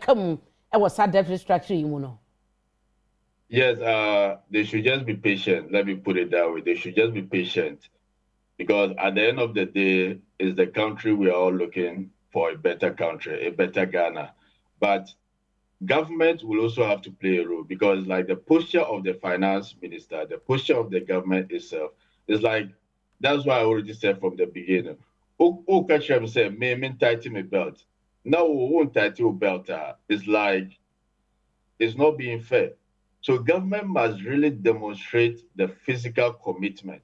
come and was sad debt restructuring, you know. Yes, they should just be patient. Let me put it that way. They should just be patient, because at the end of the day, it's the country we are all looking for, a better country, a better Ghana. But government will also have to play a role, because like the posture of the finance minister, the posture of the government itself is like, that's why I already said from the beginning. Oh, catch him say, me tighten my belt. Now we won't tighten your belt. It's like, it's not being fair. So government must really demonstrate the physical commitment.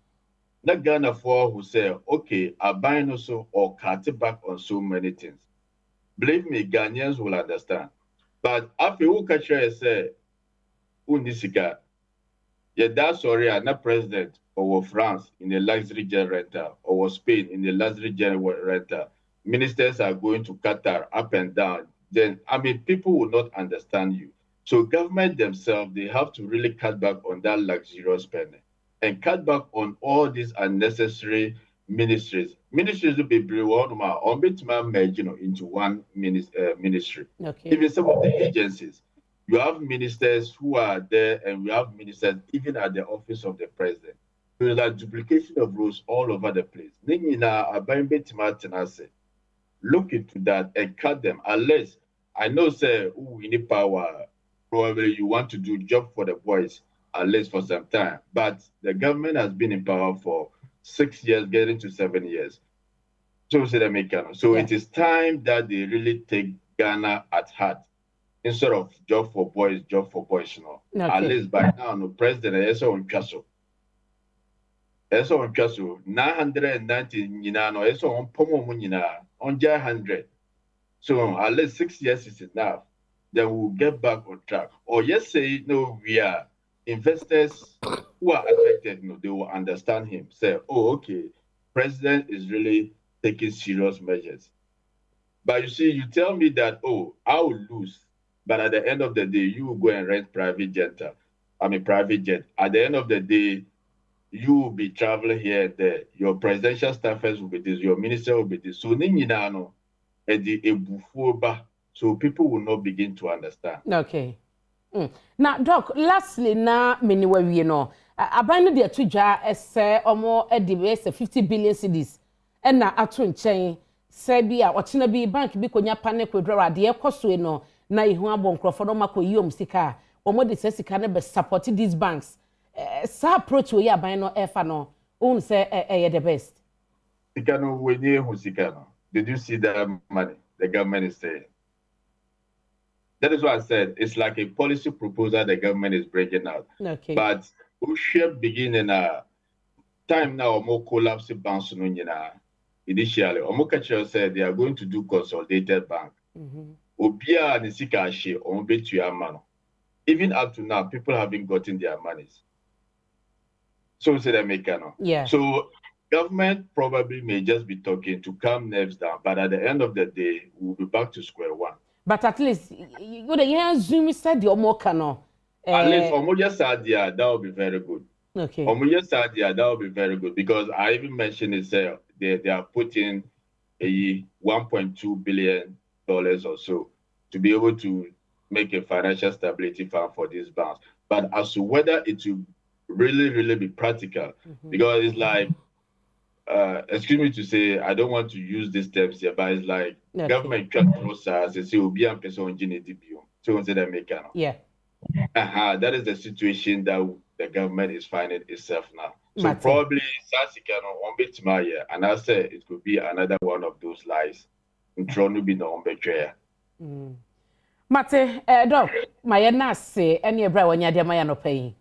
Not Ghana for who say, okay, I buy also or cut back on so many things. Believe me, Ghanaians will understand. But after who catch say, unisika, Yeah, that's sorry, I'm not president or France in the luxury jet rental or Spain in the luxury jet rental. Ministers are going to Qatar up and down. Then, I mean, people will not understand you. So government themselves, they have to really cut back on that luxurious spending and cut back on all these unnecessary ministries. Ministries will be merged, into one ministry. Okay. Even some of the agencies. You have ministers who are there, and we have ministers even at the office of the president. There is a duplication of roles all over the place. Look into that and cut them. Unless I know, say, we need power. Probably you want to do job for the boys, at least for some time. But the government has been in power for 6 years, getting to 7 years. So it is time that they really take Ghana at heart. Instead of job for boys, Okay. At least by now, no president is on Castle. 990 is on Pomo on 100. So at least 6 years is enough. Then we'll get back on track. Or yes, say no, we are investors who are affected, they will understand him. Say, oh, okay, president is really taking serious measures. But you see, you tell me that, oh, I will lose. But at the end of the day, you will go and rent private jet. Private jet. At the end of the day, you will be traveling here and there. Your presidential staffers will be this. Your minister will be this. So, so people will not begin to understand. Okay. Now, Doc, lastly, na miniwe no. Abano de atuja ese omo edibese 50 billion cedis. And na atu nchen sebia ochina bi bank bi konya pane kwadra de ekoso no. Na ihu abon krofo mako yom sika omo de sika na be support these banks sa approach we aban no efa no un say the best sika no we ni hu sika no. Did you see that money the government is saying? That is what I said. It's like a policy proposal the government is bringing out. Okay. But we should begin in a time now more collapse banks no nyina. Initially Omokachi said they are going to do consolidated bank. Obia nisika she on betua mano. Even up to now, people haven't gotten their monies. So say they make no. Yeah. So government probably may just be talking to calm nerves down, but at the end of the day, we'll be back to square one. But at least you would Zoom said your more cano. At least Omoja Sadia, that will be very good. Okay. Omoja Sadia, that will be very good because I even mentioned it. They are putting a $1.2 billion or so to be able to make a financial stability fund for these banks. But as to whether it will really be practical, because it's like, excuse me to say, I don't want to use these terms here, but it's like government process, they say, yeah. That is the situation that the government is finding itself now. So probably, and I say it could be another one of those lies. Mate, Doc, my nurse, any ebra when you're my no pay.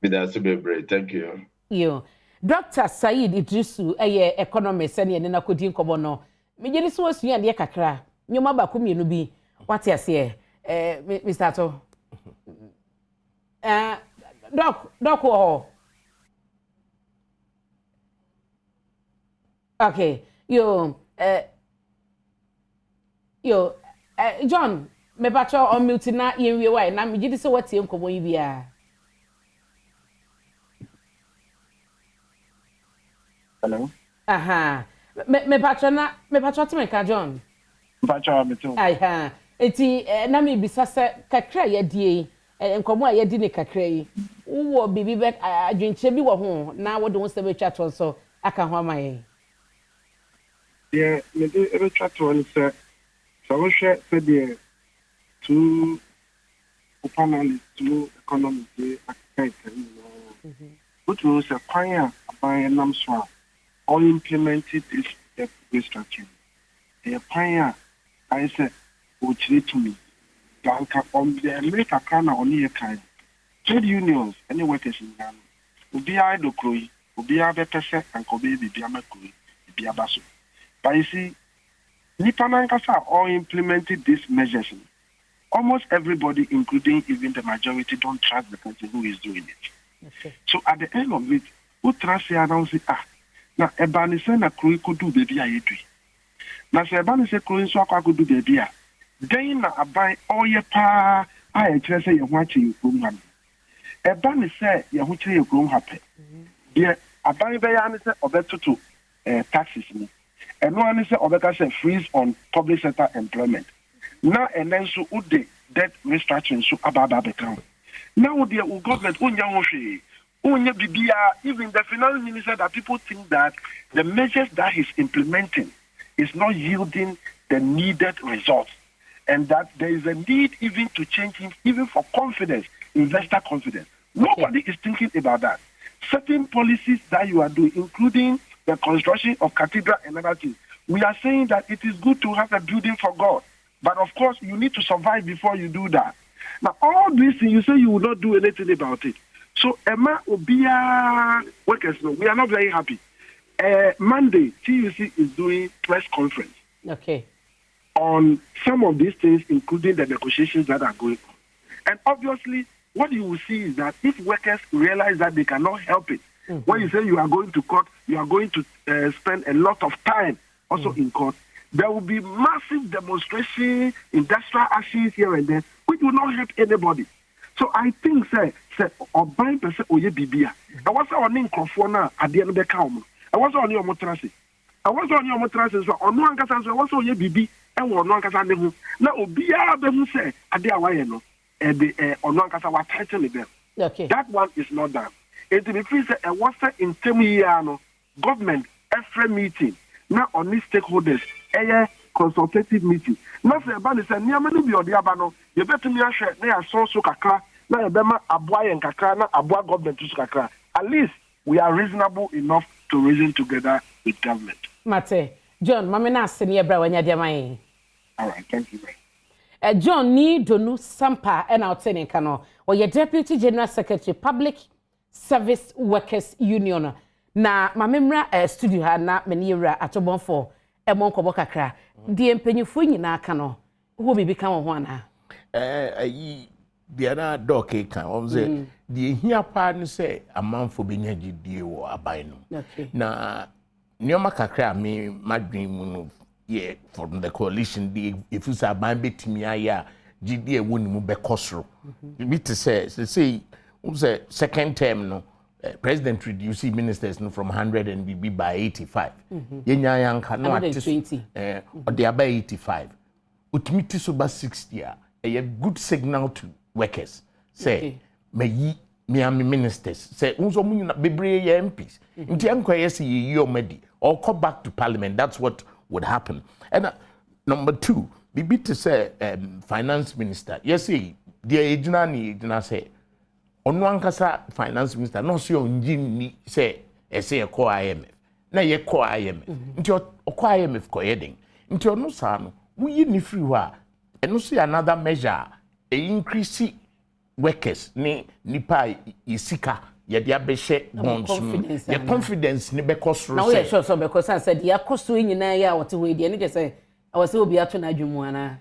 Thank you. You, Dr. Said Idrisu, a economist, and then I could drink no. Me was you and the kakra. You maba kumi no be. What you say, Mr. To? Doc, okay, you, John, me pacho on mute na yen we why na me gidi se watie nkomo yi bia. Hello. Aha. Me pacho te me ka John. Pacho me too. Aha. Eti na me bisa se kakra ye die nkomo a ye di ne kakra yi. Wo bibi be adwenche bi wo ho na wo de wo se be twa to so aka ho amaye. Yeah, me do e twa to se so we share the two panelists, two economists, which was a choir by Namswa, all implemented this restructuring. The choir, I said, which need to me. On the America Kana only a kind. Trade unions, any workers in Ghana, will be idle crew, will be a better set and could be a crew, be a basso. But you see, Nipanankasa all implemented these measures. Almost everybody, including even the majority, don't trust the person who is doing it. So at the end of it, who trust announce now ebani say na kro could do baby ayedu. Na say ebani say kro so akwa could do baby a. Then na abai oye pa I say you want you from ham. Ebani say you want you from happen. Dear abai be ya say obeto to taxes ni. And one say obeka say freeze on public sector employment. Now and then so ude debt restructuring so ababa become. Now the government even the finance minister that people think that the measures that he's implementing is not yielding the needed results, and that there is a need even to change him, even for confidence, investor confidence. Nobody is thinking about that. Certain policies that you are doing, including the construction of cathedral and other things, we are saying that it is good to have a building for God, but of course you need to survive before you do that. Now all these things, you say you will not do anything about it. So Emma Obia workers, we are not very happy. Monday, TUC is doing press conference. Okay. On some of these things, including the negotiations that are going on. And obviously, what you will see is that if workers realize that they cannot help it, when you say you are going to court, you are going to spend a lot of time also in court, there will be massive demonstration, industrial actions here and there, which will not help anybody. So I think, say, or buying person oye bibia. I was on in Crofona at the end of the count. I was on your motrasi. I was on your motrasi, so on one case, I was on your bibi, and one case I never. Now, Obia, they say, at the Awayano, and the on one case I was tightening them. Okay. That one is not done. It will be free, say, a was in Temiano, government, every meeting, now on these stakeholders, a consultative meeting. Now, say, Bani said, Niamani be or the Abano, you better me a share, they are so kakra. Now, Abua and Kakra, now Abua government to Kakra. At least we are reasonable enough to reason together with government. Mate, John, Mamina Senior Brawanya Diamai. All right, thank you, man. John ni Donu Sampa and outside Kano, or your Deputy General Secretary, Public Service Workers Union. Na Mamimra studio ha na menira atobon for e monko bokakra. Die mpanyifu nyina Kano. Who be become one ha? The other dog can say the here partner say a man for being a GD or a bino. Now, Nyoma Kakra, me, my dream, yeah, from the coalition, if you say, my bit me, GD wouldn't move back costro. The bit says, they say, who's a second term, no, President reduced ministers from 100 and be by 85. Yenya cannot 20 or they are by 85. Utmiti so by 60 a good signal to workers say me ministers say unso mu na bebre MPs nti enkoye say you medi or come back to parliament. That's what would happen. And number 2 bibi to say finance minister yes say the ejina ni ejina say onu ankasa finance minister no so onjim ni say say ko IMF na ye ko IMF nti o ko IMF ko yedin nti onu sa no wuyi ni free ho a eno so another measure increase workers ni nipa isika ye dia be she bonds ye confidence ni be cost now we sure so because I said ya cost we nyina ya wote we dia ni je say I was obi ato na adwumu ana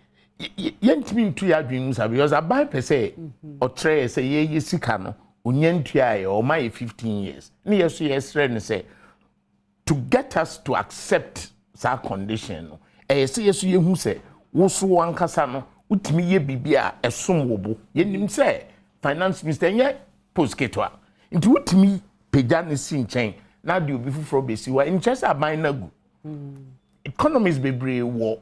ye ntimi ntu ya adwumu sa because abai per say o tray say ye yisika no onye ntua ye o my 15 years ni ye so ye sre ni say to get us to accept that condition no say ye so ye hu say wo so wankasa no utimi ye bibia esom wobo yenim say finance minister ye postketo nti utimi pega ne si nchen na de obi fufuro besi wa interest aban na gu economies bebre wo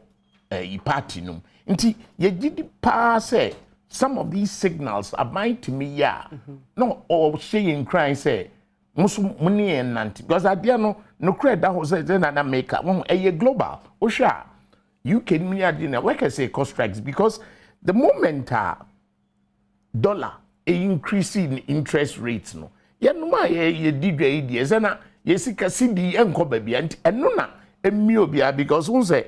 party num nti ye gidi pa say some of these signals aban to me ya no or saying crying say musu muni enanti because adia no credit that was say na make won global o sha you can me adina workers say cost strikes because the moment dollar increase in interest rates no yenuma ye didwa idi ezana yesika cd enko babia eno na emi obia because won say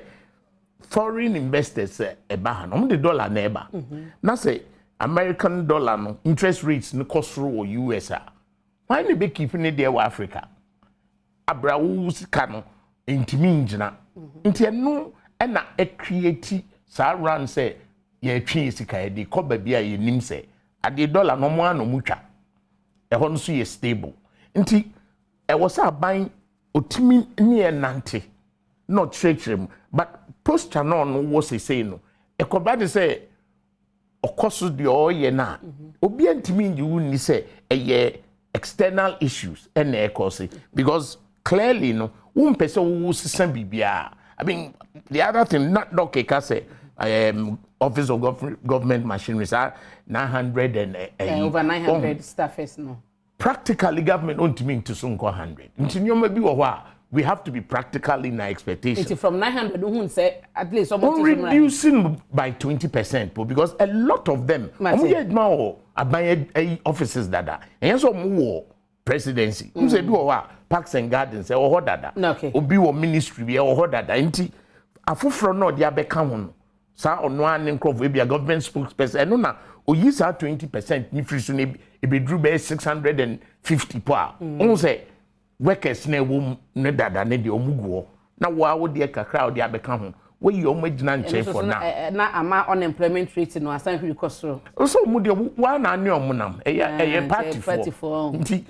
foreign investors eba ha no the dollar na eba na say American dollar no interest rates no cost ro US why ne be keep ne there Africa abrawo sika no ntimi ngina nti eno na create sa run say ye twi sika e de ko babia ye nim say ade dollar no mo ano mutwa ɛhɔ no so yɛ stable nti ɛwɔ sɛ aban otimi ne nante not treacherem but posture no was a say no ɛkɔba de sɛ ɔkɔso de ɔyɛ na obi antimi nyi wuni sɛ ɛyɛ external issues ɛna ɛkɔse because clearly no wo mpɛ sɛ wo sisa bibia I mean the other thing not keka say office of government machinery 900 and over 900 staffers no practically government don't mean to soon 100 until you maybe we have to be practical in our expectation. From 900 who say at least reducing by 20% because a lot of them offices dada and so more presidency say do parks and gardens or dada obi wo ministry or dada nti afofro no dia beka ho sa ono an crop we be a government spokesperson no na oyi sa 20% ni free so e be drew by 650 pa on say workers na wo ne dada ne de omuguo na wo de kakra o de abeka ho we yi omagina nche for na ama unemployment rate no asan hwi kosoro so mu de wa na ane omunam eye party for nti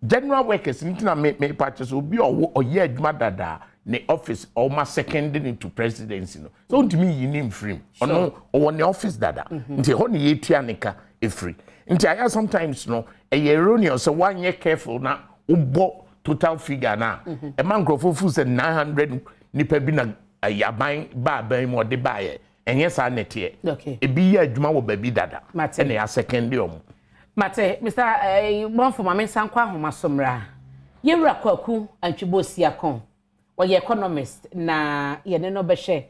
general workers nti na me party so obi oye adwuma dada ne office or ma secondary to presidency no so ntimi yi ni mfrim ono o ne office dada nti ho ne yetua neka efri nti aya sometimes no erroneous so one year careful na ubo total figure na e man grofo say 900 nipa bi na ayaban ba ban mo de ba ye enye sa nete e bi ya adwuma wo ba bi dada e na ya secondary om mate Mr. Bon for mama sankwa homasomra yewura kwaku antwibosi akon we economist na ye ne no behwe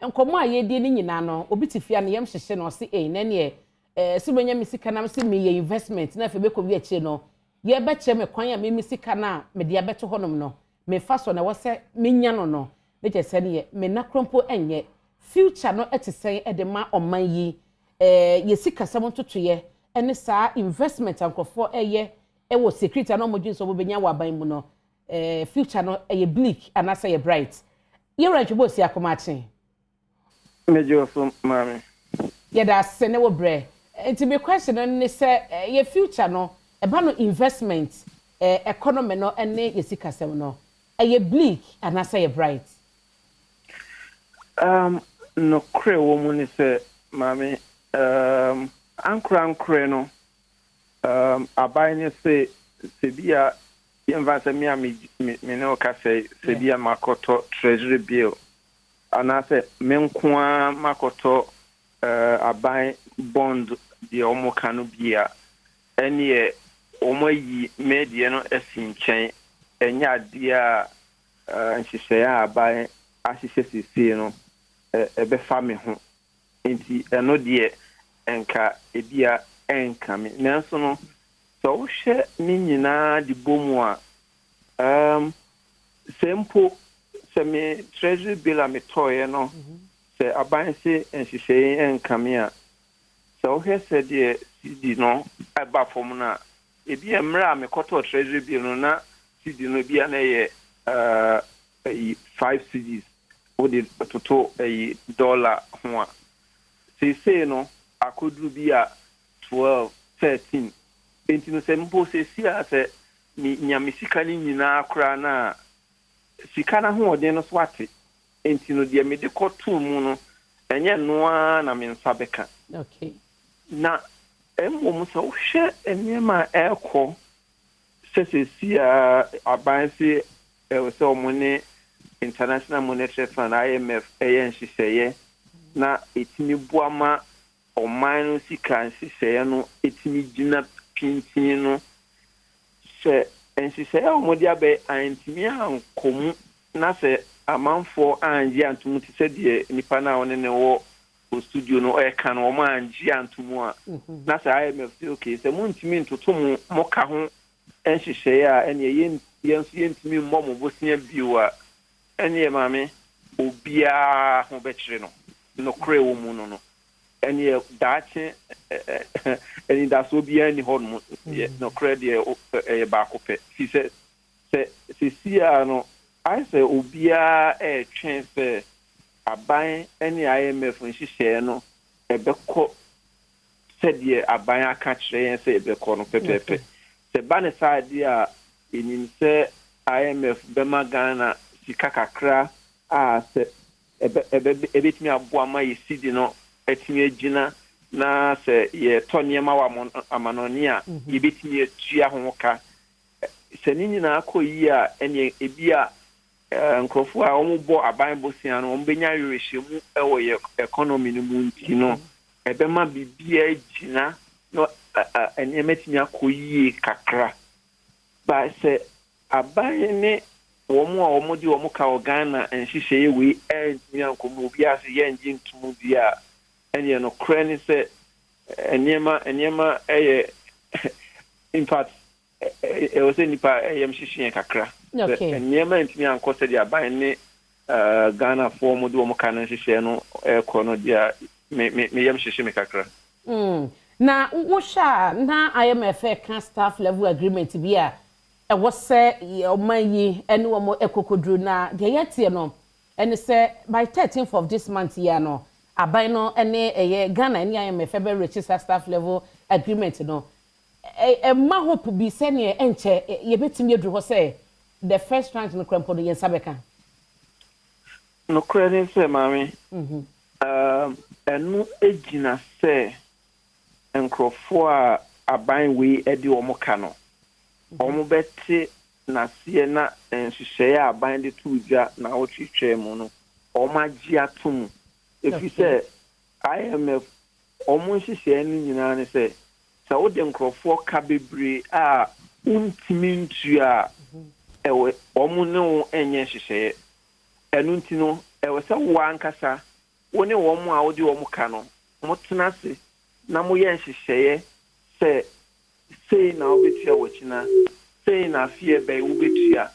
enkomo a ye die ni nyina no obi tifia ne yem hyehye no se na ne si benya misika na se me ye investment na fe be ko bi achi no ye be che me kwan ya me misika na me de abeto honom no me fa so na wo se menya no no ne je se ne me na krompo enye future no etisen e de ma oman yi ye sika sam totoye ene sa investment ankofo eye e wo security na mo dwin so bo benya wa ban mu no future no ye bleak and as ye bright ye ranch bo si akomachen mejo so mami ye da se ne wo bre enti me question no ne se ye future no e ba no investment economy no ene ye sika sam no ye bleak and as ye bright no kre wo mu ni se mami ankra no abai ni se bia yemvase me no ka say se bia makoto treasury bill anase menkoa makoto abai bond de omo kanu bia ene omo yi media no esinchen enya dia nhihye abai ahihye sisi no ebe fa me ho enti eno de enka ebia enka me nanso no so hwe ni nyina di bomu a sempo se me treasury bill a me toye no se abanse nhihye enka me a so hwe se de cd no aba fom na ebia mra me koto treasury bill no na cd no bia na ye 5 cds o de toto dollar ho a se no akodru bia 12 13 enti no se mpo se sia se ni nyamisika ni nyina akra na sika na ho ode no so ate enti no de me de koto mu no enye noa na me nsa beka okay na emmo mu so hwe enema eko se sia abanse se omune International Monetary Fund IMF nhihye na etimi buama oman no sika nhihye no etimi gina pintin no se nhihye omodi abe antimi ankomu na se amanfo anje antumu ti se de nipa na one ne wo studio no e kan o ma anje antumu a na se IMF say okay se muntimi ntoto mo ka ho nhihye a ene yentimi mmo bosia biwa ene mame obia ho bekire no kre wo mu no ene daache ene da so bia ni ho no kre de ba ko pe se sia no I say obia twen se aban ene IMF nhihye no ebekọ se de aban aka kire yen se ebekọ no pepepe the banner side there in say IMF bema Ghana sika kakra se ebet me aboa ma yesidi no etimi agina na se ye toniema wa amanoni a yebetimi atua ho ka se ni nyina akoyi a ene ebia nkrofo a omubo aban bosia no ombenya yewehemu ewo ye economy no mu ntino ebema bibia agina no ene metimi akoyi kakra ba se aban ne womu di womu ka Ghana enhihye we nyankomo bi ase ye ngin tumu bia ene no krani se enema in fact it was nipa nhihye kakra enema ntimi ankose dia aban ne Ghana for mu di womu ka nhihye no ekono dia me nhihye me kakra na wo sha na IMF can staff level agreement bia was say Omayi and one ekokodru na de yetie no and say by 13th of this month year no abai no ene Ghana ni IMF be register staff level agreement no ma hope bi se ne enche ye betimi edru ho say the first tranche no krempo no yen sabeka no credit say mami enu ejina se enkrofo a aban we edi omoka no omubete na sie na nhihye aban de tuja na otwitwe mu no omagi atum efi se IMF nhihye ni nyina ne se sa wo de nkrofo ka bebre a untimi ntua ewe omu ne enye nhihye enu ntino ewe se wo ankasa wo ne wo mu a wo de wo mu ka no mutena se na mo ye nhihye se say na obetia wachina say na fie be obetia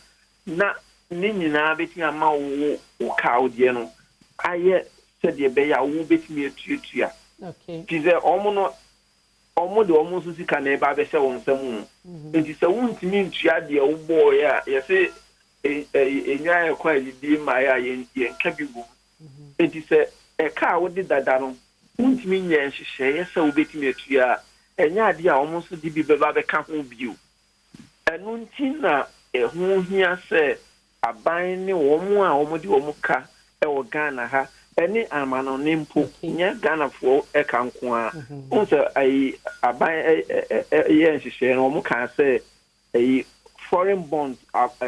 na ni nyina betia ma wo ka odie no aye se de be ya wo betimi etuatua okay tize omo de omo so sika na eba be se won nsam enti se wuntimi ntua de wo boy ya ye se enwa e kwa di ma ya ye nka bi bu enti se e ka wo de dada no wuntimi nya nhihye ye se wo betimi etua enya ade a almost di bi beba be ka ho bio enu ntina ehu hia se aban ne womu a womu di womu ka e wo Ghana ha eni amano ne mpo nya Ghana fo e ka nko a unse ai aban ye nhihye no womu ka se ai foreign bonds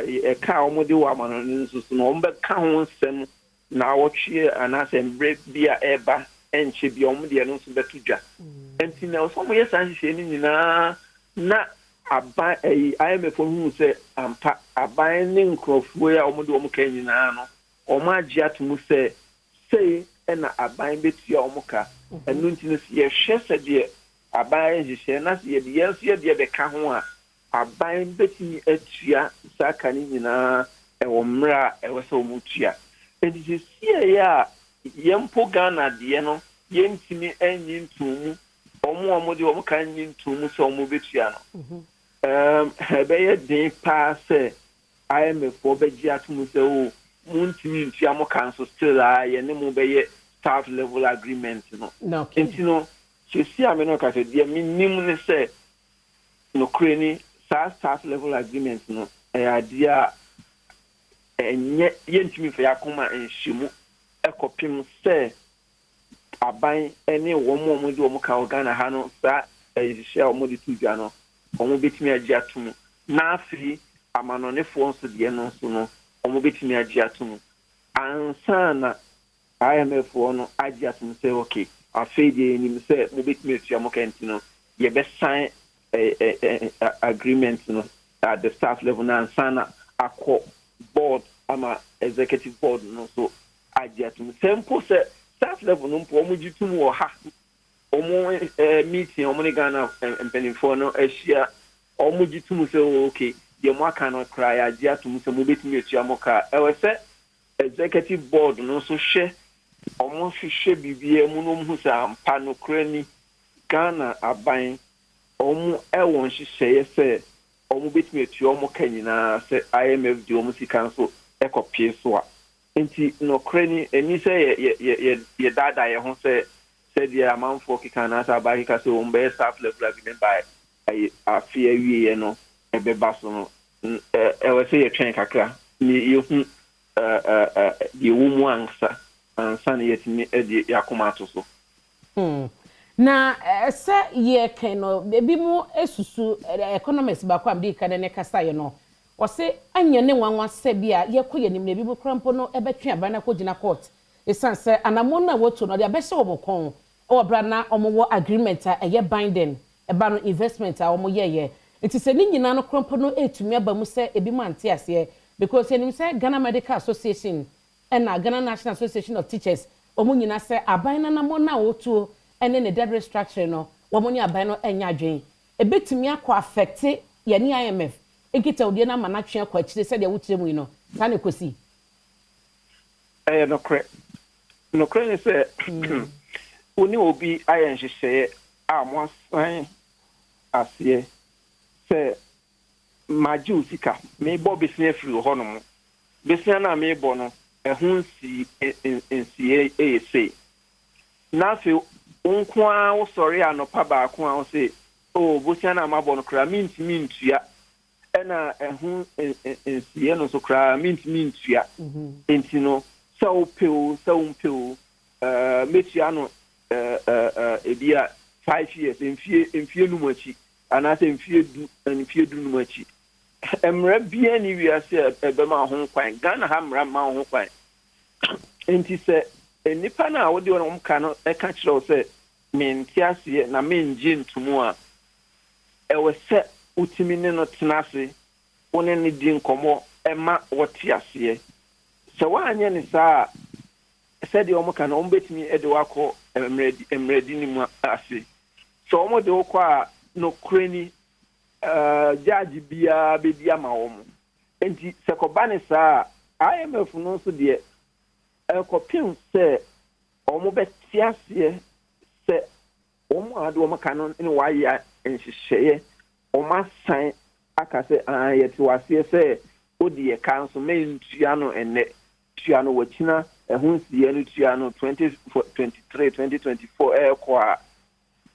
e ka womu di wo amano ne nsusu no womu be ka ho nsem na wotwe anase mbre bia eba enche bi womu di no nsu betudwa enti na osomo yes anhihye ni nyina na aban IMF hu se ampa aban ne nkrofo ya omude omuka nyina no omagia tumu se sei na aban betua omuka enu nti no ye hwe se de aban nhihye na se ye de yenso ye de beka ho a aban betimi atua saka ni nyina wo mra wese omutua enti sie ya yempo Ghana de no yentimi enyi ntumu omo de omo kan nyi ntumu so omo betua no be ye den pa se IMF obeji atumu se o muntimi ntua mo kan so still ye ne mo be ye staff level agreement no enti no se ame no ka se de minim ne se no kreni staff level agreement no idea enye yentimi fa yakoma enhyimu ekopim se aban ene womu de womu ka Ghana ha no sa ehihye womu de tudwa no womu betimi agi atum na afri amanonefo nso de no nso no womu betimi agi atum ansa na IMF no agi atum se okay afedi ni se mo betimi atua mo kanti no ye be sign agreement no at the staff level na ansa na akọ board ama executive board no so agi atum tempo se staff level no mpo omo gitum wo ha omo meeting omo ne Ghana empenifo no ahia omo gitum se okay ye mo aka no cry agi atum se mo betimi atua mo ka ewe se executive board no so hwe omo hwehwe bibie mu no mu sa ampa no krani Ghana aban omo ewon hwehwe se omo betimi atua omo ka nyina se IMF di omo sika so ekopie so a enti no krani eni se ye dada ye ho se dia amanfo kika na sa ba kika se o mbe staff level agreement by afia wie no ebeba so no we say yetwen kakra ni yehu the woman ansa na yetimi e yakoma ato so na se ye ken no ebi mu esusu economics ba kwa mbi kan ne kasa ye no o se anya ne nwanwa se bia ye koye nim na ebi bu krampo no ebetwe aba na kogina court esan se anamo na woto no de abehye obokon o bra na omowo agreement a eye binding eba no investment a omo ye it is ni nyina no krampo no etumi aba mu se ebi mu ante ase because enim se Ghana Medical Association and Ghana National Association of Teachers omo nyina se aban na namo na woto ene ne debt restructuring no womoni aban no enya adwen ebetimi akọ affect ye ni IMF ekita odie na manatwe akọ akire se de wotire mu no ta ne kosi no kre ne se oni obi ayen hyehyɛ a mo asan ase se maju sika me bo besia firi hɔ no mo besia na me bo no ehun si nsi na fe unkwa wo sori anopa ba ko a wo se o bosia na mabɔ no kra mintimi ntua ɛna ehun nsi no so kra mintimi ntua enti no sɛ wo peu metua no ebia 5 years emfie no machi ana sɛ emfie du no machi emra bia ni wiase ebema ho kwan Ghana ha mra ma ho kwan enti sɛ nipa na wo de won ka no e ka kyerɛ sɛ mentiase na menje ntumu a ewe sɛ utimi ne no tenase woni ne di nkomo ema wote ase sɛ waanye ne saa sɛ de wo ka no betimi e de wakɔ emredi ni mu ase sɛ wo de wo kɔ a no kreni judge bia be bia ma wo mu enti sɛ kɔba ne saa IMF no so de ekɔpem sɛ omo betiase sɛ omo ade omo kanu ne waye nhyehyɛ omo san aka sɛ yɛte wase sɛ odi ye kanso mentua no ene tua no wachina ehun sie no tua no 2023 2024 ekɔ a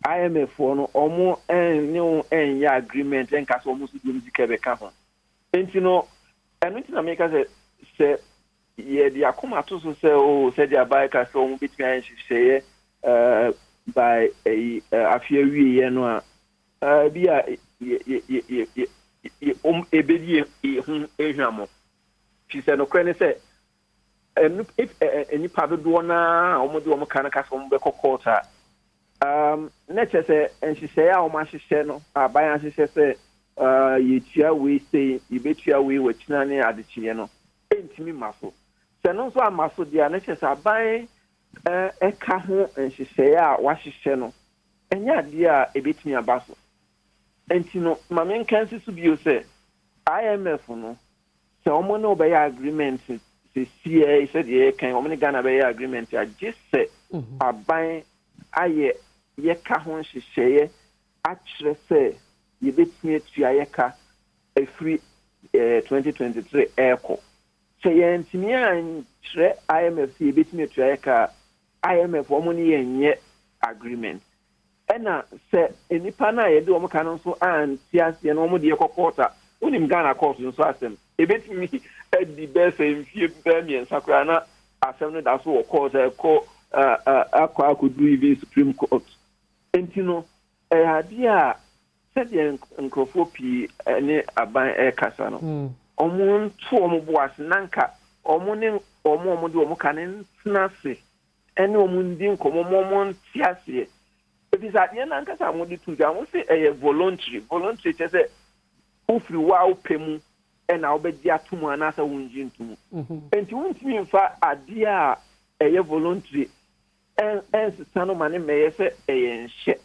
IMF no omo ne ya agreement enka sɛ omo so dum sika be ka ho enti no eno tina make sɛ ye di akoma to so say o say dia buy ka so mu bitimi an hyehyɛ by afia wie no a bia ebedi hu ehwamo fi say no kra ne say if any padodo na omo de omo kan ka so mu be kokota na che say nhyehyɛ a omo hyehyɛ no aban ahyehyɛ say yetua we say yebetua we wachina ne adekye no entimi maso no so amaso dia na chesa ban eka ho nhyehyɛ a wahyehyɛ no enya dia a ebetimi abaso enti no mamen kansi so bio sɛ IMF no sɛ omo no be agreement se CA sɛ de kan omo ne Ghana be agreement a gisse aban aye ye ka ho nhyehyɛ akyerɛ sɛ yebetimi atua ye ka efiri 2023 eko sɛ yɛntimi ankyerɛ IMF sɛ yɛbɛtumi atua ka IMF wɔn ne yɛnyɛ agreement ɛna sɛ nipa no a yɛde wɔn ka no nso anti aseɛ na wɔn de yɛkɔ court a wonim Ghana court nso asɛm yɛbɛtumi adi bɛɛ sɛ mfie bɛɛ mmiɛnsa koraa na asɛm no da so wɔ court akɔ akɔdu even Supreme Court enti no ɛyɛ adeɛ a sɛdeɛ nkurɔfoɔ pii ne aban ɛkasa no omo nto omo boase nanka omo ne omo de omo kan ntnase ene omo ndi nkomo omo ntiase ebisa de nanka sa mo de tuja mo se voluntary chese ufri wa opemu ena obedi atomu anasa wonji ntumu enti wontimi mfa ade a voluntary sano mane meye se nhye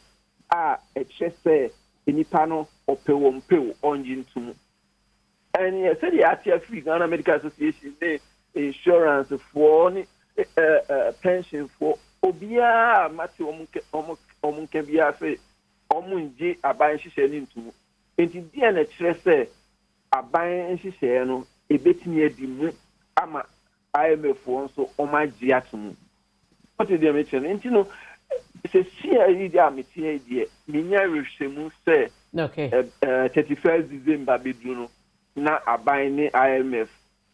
a chese enipa no opewo mpewo onji ntumu. And yes, the ATF Ghana Medical Association, the insurance for pension for Obia, Matthew Omunkabia say, Omunji, a buying she into. And in the end, say, a buying she say, no, a bit near the ama IMF for so Oma Giatum. What is the mention? And you know, it's a CID, Minia Rishemu say, Okay. 31st December bidru na aban ni IMF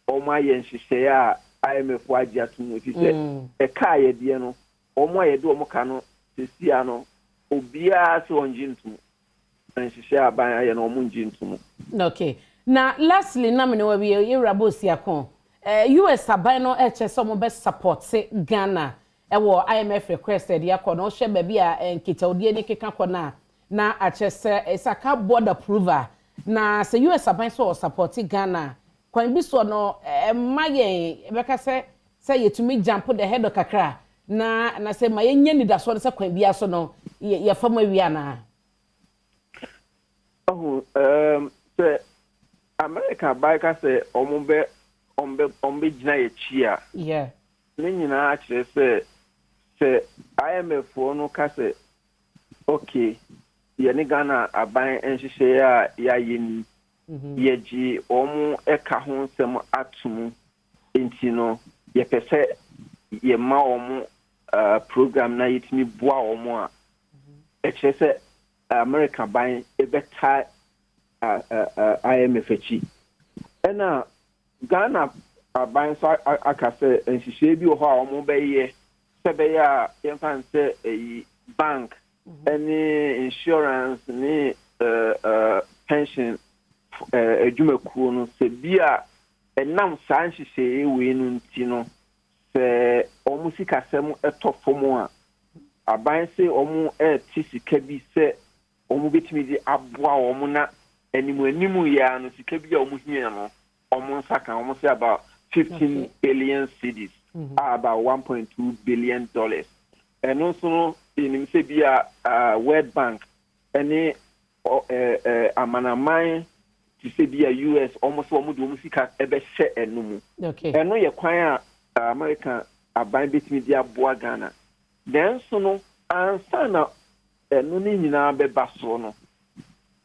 omo aye nhihye a IMF waji atumu fi se e ka ye de no omo aye de omo ka no sesia no obia se onjintu nhihye aban aye no omo njintu. Okay. Na lastly na me no we Irabo Siakon US aban no e che so mo be support Ghana e wo IMF requested yakọ no hye ba bi a nkitaodie ni keka kọ na achese esaka board approval na se US aban so support Ghana kwan bi so no maye beka se yetumi jump the head kakra na se maye nya nida so se kwan bi aso no ye fama wi ana se America bika se ombe gina ye chia yeah ne nyina achire se IMF no ka se okay ye ne Ghana aban enhihye ya yeni ye ji omu eka ho nsem atumu enti no ye pese ye ma omu program na yitimi boa omu a ekire se America ban ebeta IMF chi ena Ghana aban so aka se enhihye bi ho a omu be ye se be ya yemfa se bank any insurance ni pension edwumakuo no se bia enam san hyehyɛ we no nti no se omu sikasɛm etofom a aban se omu ti sika bi se omu betimi di aboa omu na animu ya no sika bi a omu hia no omu nsaka omu se about 15 billion cedis about 1.2 billion dollars eno so no in se bia World Bank any amanaman ti se bia US almost omu do musika ebe hye enum okay eno ye kwan a America aban betimi dia boa Ghana then so no ansa na eno ni nyina be baso no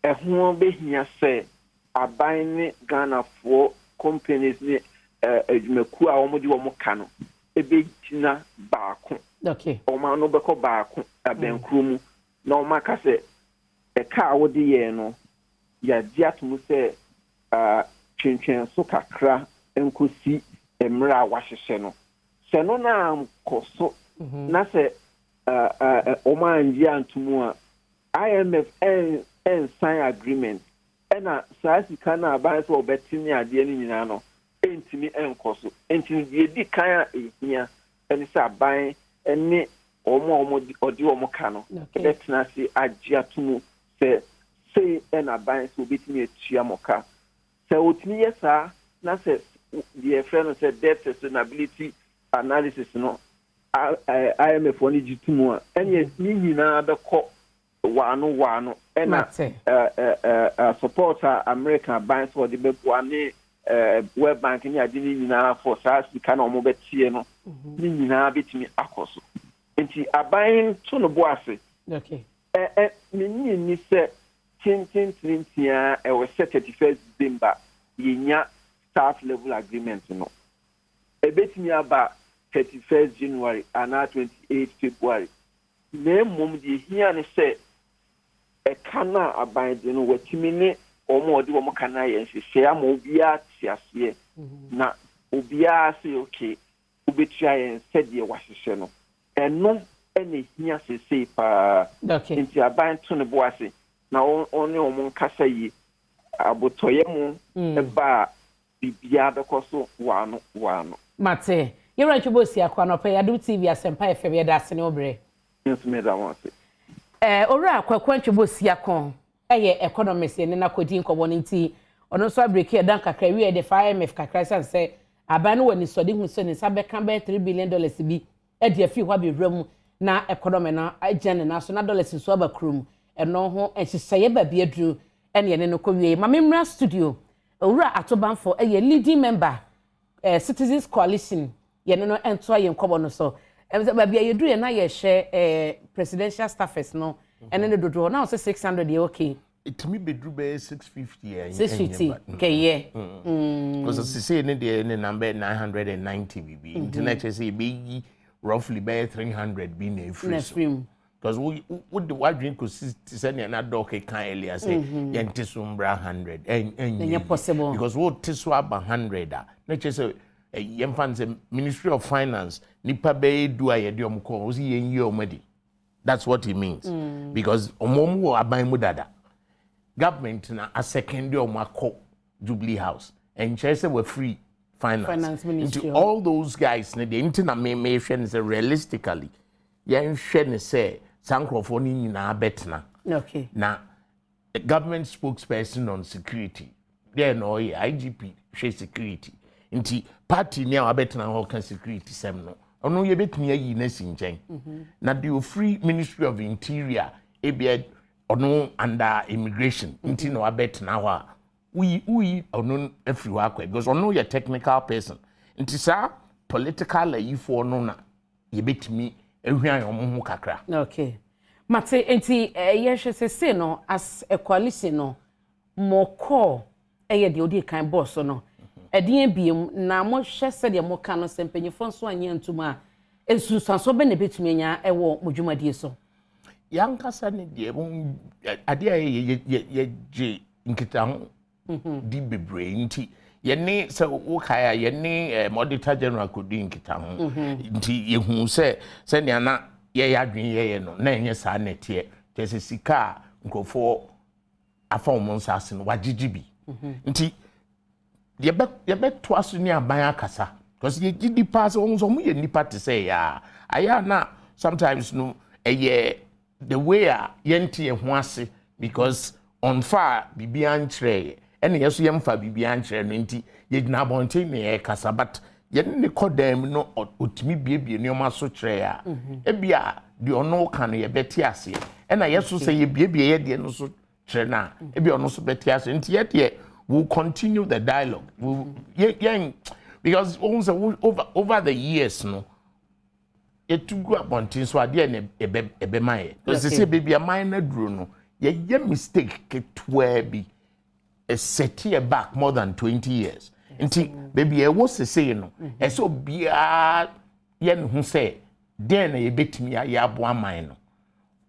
ehun be hia se aban ni Ghana for companies ni edwumaku a omu di omu ka no ebe tina baako okay oma no beko baako abenkrumu na oma ka se e ka wodi ye no ya diatumu se twentwen so kakra enkosi emra wahyehyɛ no se no na koso na se oma anji antumu a IMF en sign agreement ena saasika na aban so obetini ade ni nyina no entimi enkoso entimi die di kan ehia eni se aban eni omo odi omo ka no betena si agye atumu se ena ban so betimi etua moka se otimi yesa na se the friend said debt sustainability analysis no IMF oni gitumu a eni ni nyina be ko wano ena support American banks for the bepwane World Bank ni adi ni nyina for sika na omo betie no ni nyina betimi akoso enti aban to no boase okay ni se tintia e we 31st December yenya staff level agreement no e betimi aba 31st January and 28th February na mum di hia ne se e kana aban de no watimi ne omo odi omo kana ye nhyehyɛ ama obia tiase na obia se okay obetua ye sɛdeɛ wahyehyɛ no ɛno ɛne hia sesei pa nti aban to ne boase na ɔne omo nkasa yi abotoyɛ mu eba bibia bɛkɔ so wano mate yɛwura ntwebo si akwa no pɛ Adom TV Asempa FM yɛ da ase ne obre yes me da wase ora akwa ntwebo si akon eye economics ne na kodi nkobo nti ono so abreki edan kakra wi e de IMF kakra san se aban no wani sodi hu so ne sabeka be $3 billion bi e de afi hwa bewram na economy na agene na so na dollars so abakrum eno ho enhyeseye ba bi aduru ene ne no kowie mamemra studio owura atobanfo eye leading member Citizens Coalition ye no ento aye nkobo no so ba bia yeduru ye na ye hye presidential staffers no ene ne dodo na so 600 ye okay it me bedru be 650 650 okay yeah because say ne de ne number 990 bb internet say be roughly be 300 be na free because we the what drink could send an adult can earlier say yentisumbra 100 and possible because what tiswa 100 na chese yemfanse Ministry of Finance nipa be do ayediom ko osi yenyi omadi. That's what he means because omomu aban mu dada government na a secondary omako Jubilee House and chese were free finance ministry into all those guys na the interna me say realistically yen hwe say sankrofo ni nyina betna okay na the government spokesperson on security there no IGP share security nti party ni a betna ho kan security sem no ono ye betumi ayi na sinchen na the free Ministry of Interior ebia ono under immigration nti no betna ho we ono everywhere because ono ye technical person nti sa political ayifo no na ye betumi ehwan omo kakra. Okay. Mate enti yehwe se no as a coalition no moko eye de odi kan boss no. Edien biem na mo hwe se de mo kan no sempanyefo so anya ntuma ensunsanso be ne betumi anya ewo modwumadie so. Yankasa ne de mo ade ye je nkita di bebre nti yene se wo kaya yene Auditor General kodi nkita ho nti yehu se ne ana ye yadwen ye no na enye sa netie tese sika nkofo afom nsase no wagigibi nti ye be to aso ni aban akasa because ye gidi pass on so mu ye nipa te say ya aya na sometimes no the way yenti ho ase because on far bibia nkyre ene yeso yemfa bibia nkyre no nti ye gina bonte ne kasa but ye ne kodam no otimi biebie ne oma so kyre ya ebia de ono ka no ye beti ase ena yeso say ye biebie ye de no so kyre na ebia ono so beti ase nti ye de we'll continue the dialogue because also over the years no it to go up on things so ade na ebe mai because say baby a minor duro no ye mistake ketwa bi a set here back more than 20 years nti baby e wo say no e so bia ye no hu say den na ye betimi ya abo aman no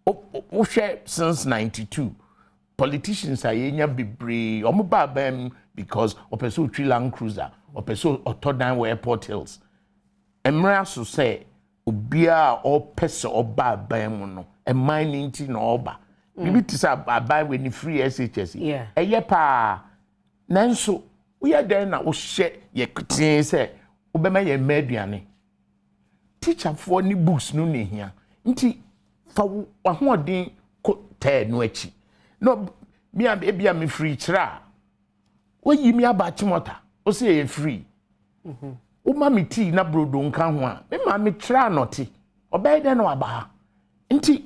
o hwe since 92 politicians are yenya bebre omo babam because opeso three Land Cruiser opeso otodan airport hills emra so say obia o pese obabam no e mining ti na oba bibi tisa abai we ni free SHS eye pa nanso we are there na wo hye ye kutin say obema ye maduane teacher for ni books no ne hia nti fa wo hoodin ko te no achi no me am ebia me free chira we yi me abachimota o say e free o ma me tea na brodo nka ho a me ma me chira noti obey de no aba nti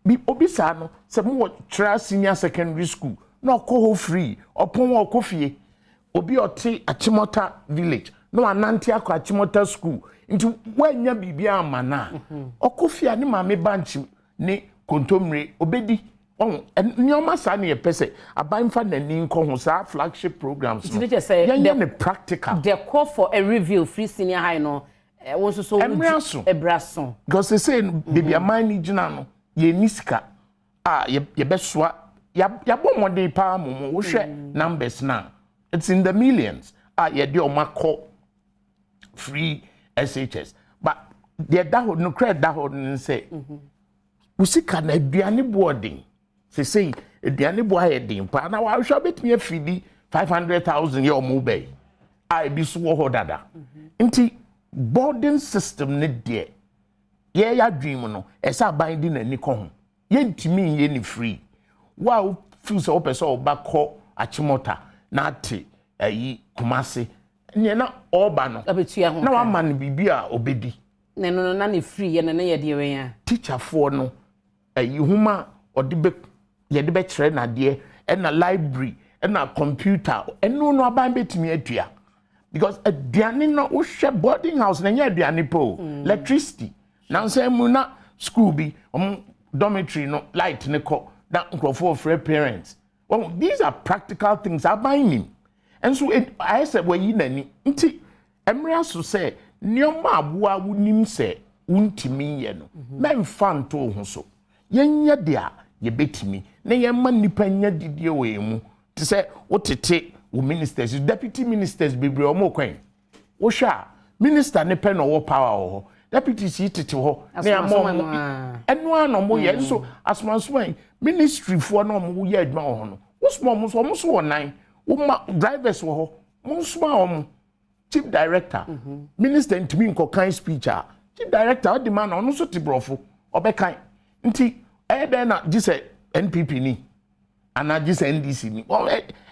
bi obisa no se mo chira senior secondary school no ko ho free opon wo kofie obi oti achimota village no ananti akọ achimota school nti wanya bibia amana okofia ni ma me banch ni kontomre obedi on nyoma sa na yepese abanfa nani nko ho sa flagship programs no the practical the call for a review free senior high no won so ebraso because they say baby amani gina no ye nisika ye besoa ya bomode pa momo wo hwe numbers na it's in the millions ye de o makọ free SHS but the that no credit that say usika na aduane boarding say aduane bo ayedin pa na wa hwa betimi afidi 500,000 ye omobey I bi so ho dada nti boarding system ne de ye ya dream no esa binding na ni ko ho ye ntimi ye ni free wow feel so person oba ko achimota na ate ayi kumase nye na oba no abetua ho na wa man bibia obedi no na ne free ye na ye de we ya teacher for no ayi huma ode ye de be kire na de na library na computer eno no aban betimi atua because aduane no wo hwe boarding house na nya aduane po electricity na nse mu na school bi dormitory no light ne ko na nkrofo for parents well these are practical things aban and so I said we yi nani nti emre so say nioma aboa wonim se untimi ye no men fan to ho so yenya dia ye betimi na yemma nipa nya didie we mu te se wotete wo ministers deputy ministers bebre o mo kwan wo hwa minister ne pe no wo power ho deputy si tete ho na ya mo enu ano mo ye so asmansuman ministry fo na mo ye adwuma ho no wo small mo so wonan wo drivers wo ho mo small mo chief director minister ntimi nko kan speech chief director the man ono so ti brofo obekan nti na gise NPP ni ana gise NDC ni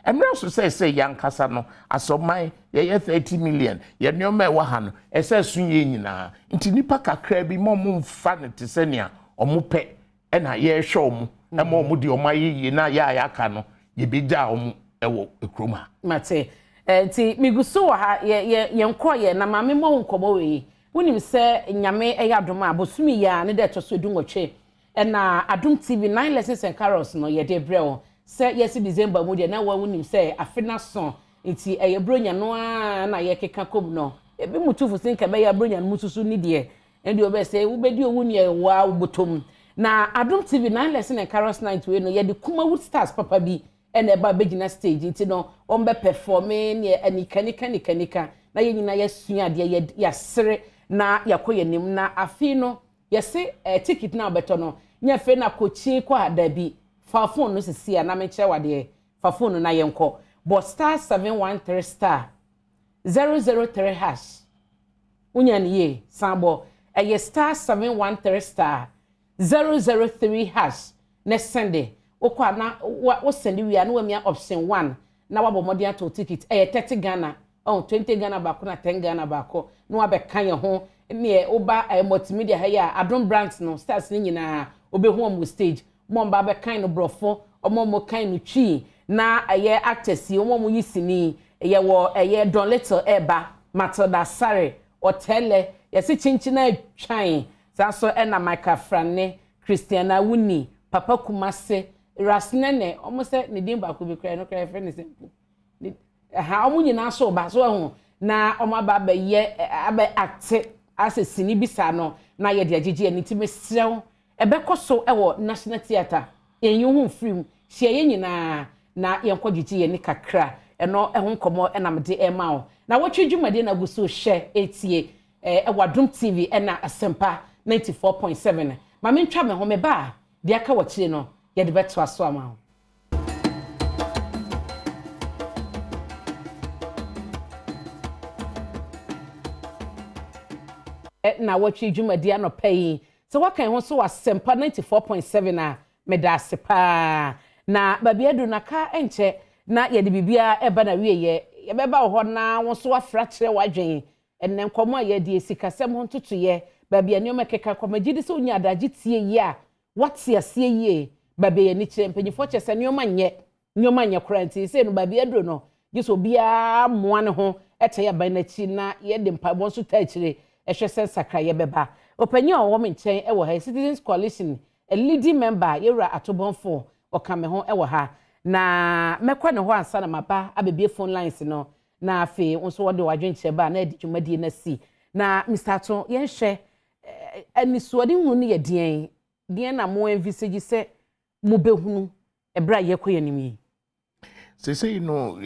emre so say yankasa no asoman ye 30 million ye nyoma e wa ha no ese sunye nyina nti nipa kakra bi mo mfa ne tesenia omo pe na ye hwe omo omo di omo ayi na ya aka no ye beja omo ewo ekroma mate nti miguso wa ha ye nkọ ye na mame mo nkomo we wonim se nyame eyadom abosumi ya ne de to so dunwotwe na Adom TV 9 lessons and carols no ye de breo se yes December mu de na wonim se afena so nti eye bronya no na ye keka kom no ebi mutufu sin ka be ya bronya no mususu ni de ndi obe se wo bedi owu ne wa ubotom na Adom TV 9 lessons and carols night we no ye de kuma wood stars papa bi ene eba begina stage nti no on be performing ye anikanika na ye nyina ye sua de ya sere na yakoye nim na afi no ye se ticket na beto no nya fe na kochi kwa adabi fa phone no sisi na me kire wade fa phone na yenko but star 713 star 003 hash unya ni ye sambo eye star 713 star 003 hash next Sunday okwa na wo send wi na wamia option 1 na wabo modern to ticket 30 Ghana 20 Ghana bako na 10 Ghana bako no abekan ye ho ne oba multimedia ha ya Adom brands no stars ni nyina obehu am stage mo mba abekan no brofo omo kan no twi na aye actors yi omo yisini ye wo Don Little eba Matilda Sare Otele yesi chinchina twan so na Michael Frane Christiana Wuni Papa Kumase Rasnene omo se ne din ba ko bi kra no kra fe ne simple ha omo nyina so ba so ho na omo aba ba ye aba acte asesini bisa no na ye de agege ani timesrew ebekoso ewo National Theatre enyu hu film hie ye nyina na yenkogege ye ni kakra eno ehun komo enamde emao na wotwe dwumade na guso hye etie Adom TV na Asempa 94.7 ma mentwa me ho me ba de aka wachire no ye de beto aso ama na wotwe dwumade anopai so wakan ho so Asempa 94.7 a medasepa na babiedu na ka enche na ye de bibia eba na wieye ye beba ho na wo so afra kire wadwen enne nkomo ye de esikasem ho ntotoye babia ne omekeka komagidi so nya adaji tie yi a wate asie yi babia ni kire mpanyifo chese ne omanye kranti se no babiedu no giso bia moa ne ho ete ya ban na chi na ye de mpabo so ta kire ehwese sakra ye beba opanyi owo menchen ewo ha Citizens Coalition a leading member yera atobonfo okame ho ewo ha na mekwa ne ho ansa na maba abebie phone lines no na afi nso wode wadwenche ba na adwumadi na si na Mr. Ato yenhwe anisuode hu ne ye den na mo envisage se mo behunu ebra yekoye nimi say no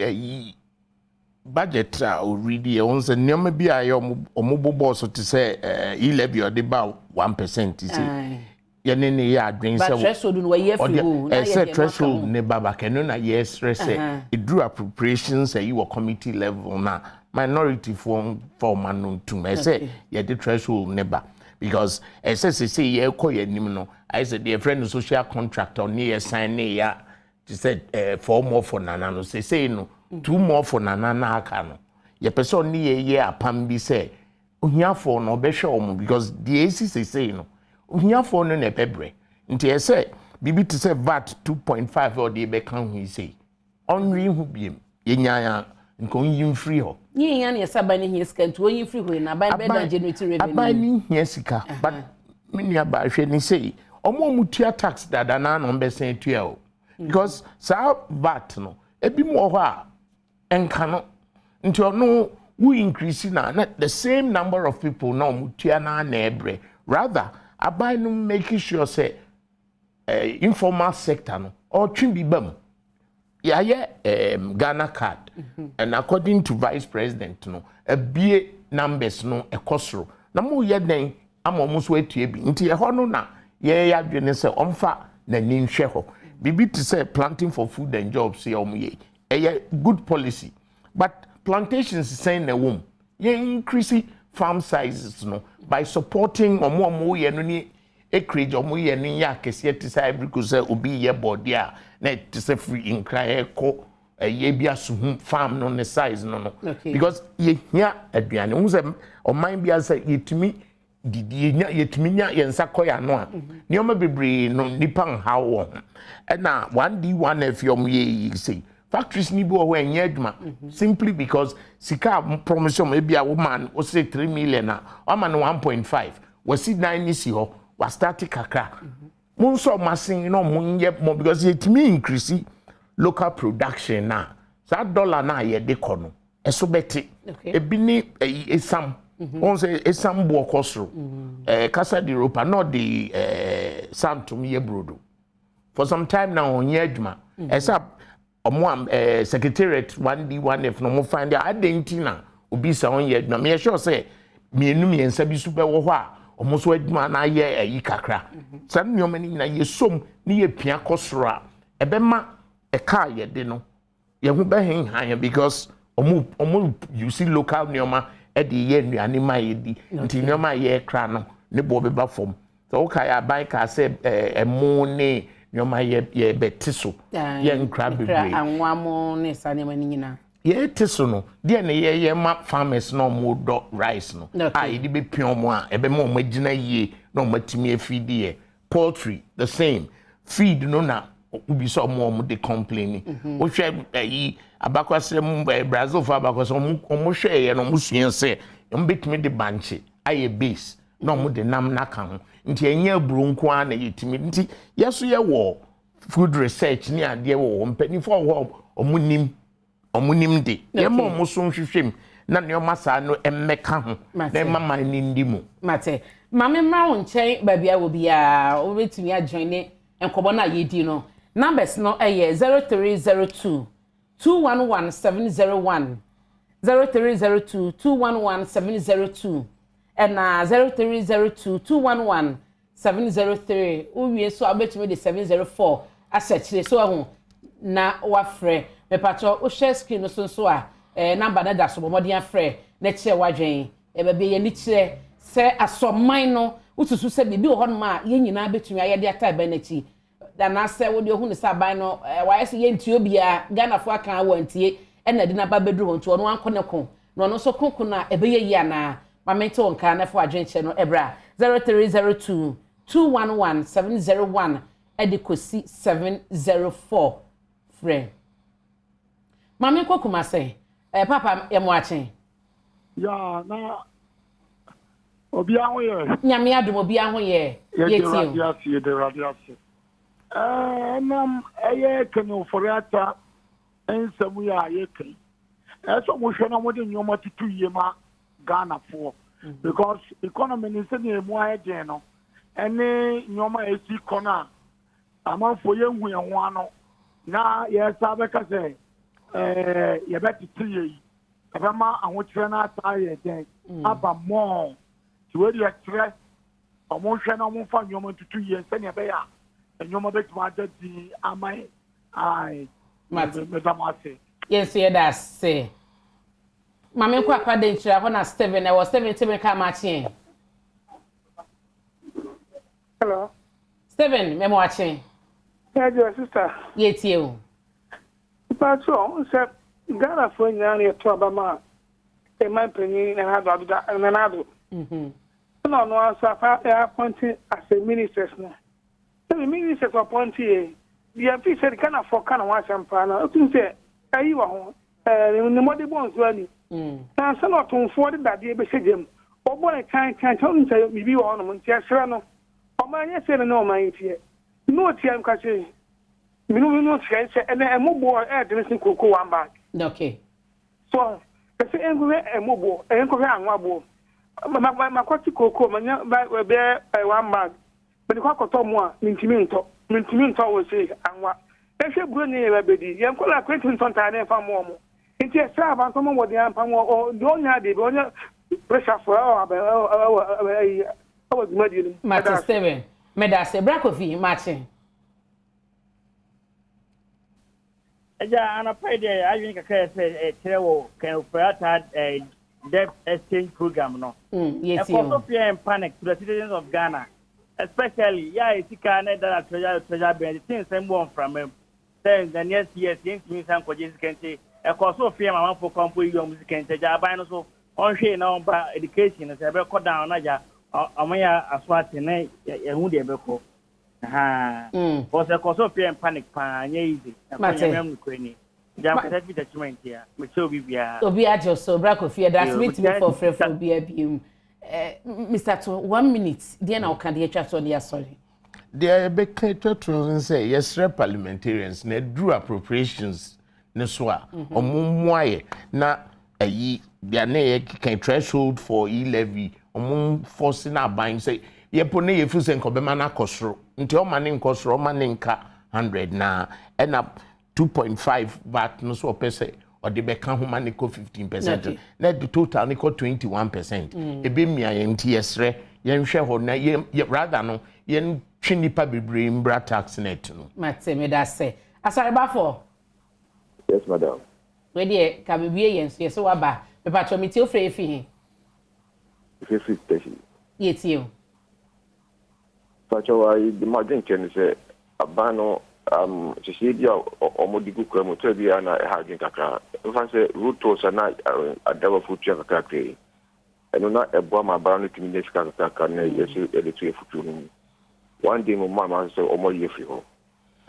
budget already on the nyoma bi ayo omobobo so to say e-levy or the about 1% you see yenene ya adwen say threshold no ye fiu na ye threshold ne baba kenu na ye stress it drew appropriations you were committee level na minority for man to say ye the threshold never because say ye koye nim no I said the friend social contract on ye sign ya to said 4 more for nana no say no 2 more for nana na aka no ye person ni ye apam bi say ohiafo no behwe omo because the AC say no ohiafo no na pebre nti ye say bibi to say VAT 2.5 or the be kan hu say onwi hu biem ye nyaa nko yin free ho ye nya na saba ni hia sika nto yin free ho na ban be da generate revenue aban ni hia sika but mini aba hwe ni say omo mutua tax dada na no be sen tua o because sa VAT no ebi mo ho a enka no nti ono we increase na the same number of people now mutia na ebre rather abai no making sure say informal sector no or twin bam Ghana card and according to vice president no a BA numbers no e kosoro na mo ye den am almost way to bi nti e ho no na ye ya dwene se omfa na ni nhwe ho bibi to say planting for food and jobs ye ye good policy but plantations saying na wom ye increase farm sizes no by supporting omo ye no ni acreage omo ye ni ya kese ti say because obi ye body a na to say free in cry ko ye bia so farm no ne size no because ye hia aduane hu say o man bia say yetumi didi yetumi nya yensa koya no a nioma bebre no nipa nha wo na 1D1F yom ye say factories ni bi wo enye adwuma simply because sika promotion e bia wo man o say 3 million na o man 1.5 we see 9 ni si ho wa start kakra mun so masin no mun ye mo because yetumi increase local production na that dollar na ye de kono eso beti ebi ni esam on say esam bo kosro kasa di Europa not the santum ye brodo for some time now on ye adwuma esa omo secretariat 1D1F no mo find there adentina obi sa on ye adwuma me sure say mienu miensa bi su be wo ho a omo so adwuma na ye ayi kakra san nyoma ni na ye som ni ye pia kosro a ebema e car ye de no ye hu be hen han because omo you see local nyoma e de ye nnuane ma ye di nti nyoma ye kra no ne bo be ba fom so okay ya ban ka say emo ne nyoma ye betiso ye nkra bebre anwamo ne sanema ni nyina ye tiso no de ne ye ma farmers no mo do rice no ye di be pion mo a ebe mo magina ye no matimi feed ye poultry the same feed no na ubi so mo de complaining o hwe yi abakwasem Brazil for abakwasem mo hwe ye no mo suen se mo betimi de banche aye base no mo de nam na ka ho nti enya burunko a na yetimi nti yeso ye wo food research ni ade wo mpani for wo omunim de ye mo so nhwehwem na ne o masa no emmeka ho na mama ni ndimu mate mame mra wo nchen ba bia wo bia wo betimi a join enkobo na yedi no numbers no 0302 211701 0302 211702 and 0302 211703 uwie so abetumi de 704 asechire so ho na wafre me pacho o share screen so a number na da so bomodi afre na kire wadwen e ba be ye ni kire se asoman no utusu se bibi ho no ma ye nyina betumi ayede ata ba na chi da na se wo de hu ne saban no wa se ye ntio bia Ghana fo aka awantie e na de na ba bedru ho nto no ankoneko no no so konko na e be ye yi ana mamento nka na fo adwenche no ebra 0302 211701 edikosi 704 friend mame kokuma say papa yemoachen ya na obi ahun ye nyame adum obi ahun ye yeti de radiasi nam eye kanu forata ensamu ya yekan eso mo hwe na mo de nyoma tutu yema Ghana for because economy ni se na emu aje no ene nyoma esi kona amanfo ye hu ye ho ano na ye sabe ka se ye betiti ye abama ahokyere na ata ye den aba mo ti we de tre omo hwe na mo fa nyoma tutu ye se na be ya nyoma betuma adadi amai ai medamase yes ye da se mame kwa kwa de nchira ho na Steven e wo Steven tebe ka ma chien hello Steven memo a chien yeah your sister yetie o patron se Ghana fo nyana ye to abama e man penny na na do no no asa fa appointing as a minister now the minister appointed the MP said Ghana for Ghana wa champana o tun se ayi wa ho ni modi bon so ani na se no ton fo de dade be segem o bo ne kan ton se mi bi wo no mo ntia sra no o ma nya se no o ma ntie no tia am ka se minu tia se ene emobo de sin koko one bag okay so se engwe emobo enko ha anwa bo ma kwati koko ma nya be one bag but kwa koto mo a ntimi nto mentimi ntɔ wo sei anwa ehwe bro ne yɛ bedi yɛn kola kwenti ntɔnta ne fa mo mo nti ɛsɛ aba ntɔmɔ mo de ampa mo do nya de be onya pressure for aba dwumadi no Mate 7 medase brakofi mache Eja anapa de ayun kaka say trewo kan operate debt exchange program no. Yes. A cause of fear and panic to the citizens of Ghana, especially Sika that treasure be the things same one from him. Then the next year things me san ko Jesus can say a cause of fear mama for compo you music can say buy no so on share now ba education say be cut down na ja amaya aswat na ehu de be ko. Was a cause of fear and panic pan easy. Obi ajo so brakofi that's meeting for free for BABM. Mr. To 1 minute. Dear now can the chat on the sorry. There be clear say yes parliamentarians na drew appropriations ne so a omumwaye na ayi dia na can threshold for e-levy forcing na buying say ye pone ye fu se nkobema na kosoro nti o mane nkosoro o mane nka 100 na ena 2.5 VAT no so pese or the beka ho mane ko 15%. Let the total ne ko 21%. Ebe mia ye nti yesre ye nhwe ho na ye rather no ye twi nipa bebre mbra tax net no. Mate me da say. Asare ba for. Yes madam. We dey ka bebie yen so yeso waba. Me pa chomiti ofre efi hin. Efi station. Yetio. Pacho the margin can say abano Cecilia or Modigu Kramotabia na Hagin Kaka. If I say root toast and I double food chakakri. And not a bomb about it in this Kaka, yes, editor for 1 day, mamma said, or more year.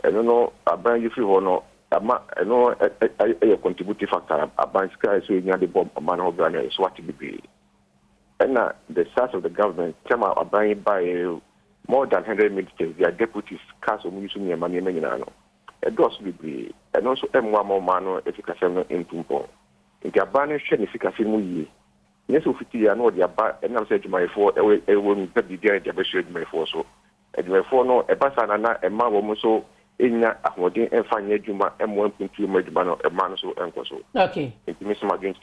And no, a brand you feel no, I know a contributing factor, a band sky so you the bomb, a man of Ghana is what to be. And the size of the government, come out buying by more than 100 ministers, their deputies cast on using your money. It does be, and also M1 more mano efficacy in Tumpo. In the abandoned shed efficacy muyi. Yes, of it, I know the abba, and I'm saying to my four, I won't be there, the best my four so. And my four no, a basana, a man woman so, in a modern and fine Juma, M1.2 Medbano, a man so and so. Okay. It's Miss Magin.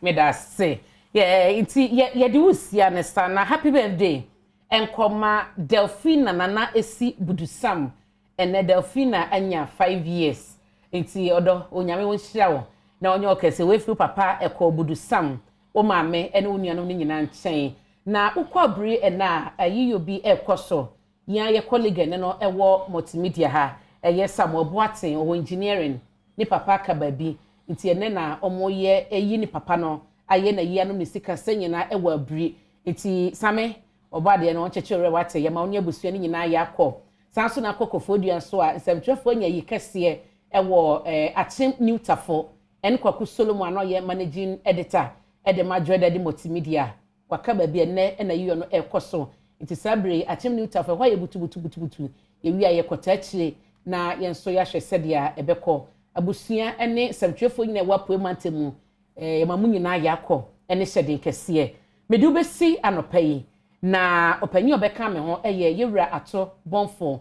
Me da say. Yeah, it's yeah, do see understand. Happy birthday. Enkoma Delphina nana esi budusam ene Delphina anya 5 years enti odo onyame won hira wo na onye okese we fi papa ekọ budusam o maame ene onuano ne nyina nchen na ukwabri ena ayiyo bi ekoso ya ye colleague ne no ewo multimedia ha eye Samuel Boatin o engineering ni papa kababi enti ene na omoye eyi ni papa no aye na yi anu ne sika senyina ewo abri enti same obade na onchechire wate ya ma onye busua ni nyina ya akọ sanso na kokofodua so a nsemtwefo nya yi kese ewo Achim Newtafo en kwaku Solomon no ye managing editor ede madrid ede multimedia waka ba bi ene na yiyo no ekoso nti sabre Achim Newtafo hwa ye butu ye wi aye kota chire na ye nso ya hwese dia ebekọ abusua ene nsemtwefo nyina wapo mantemu ye mamu nyina ya akọ ene hyede kese medu besi anopai na opanyi obeka me ho yewura ato bonfo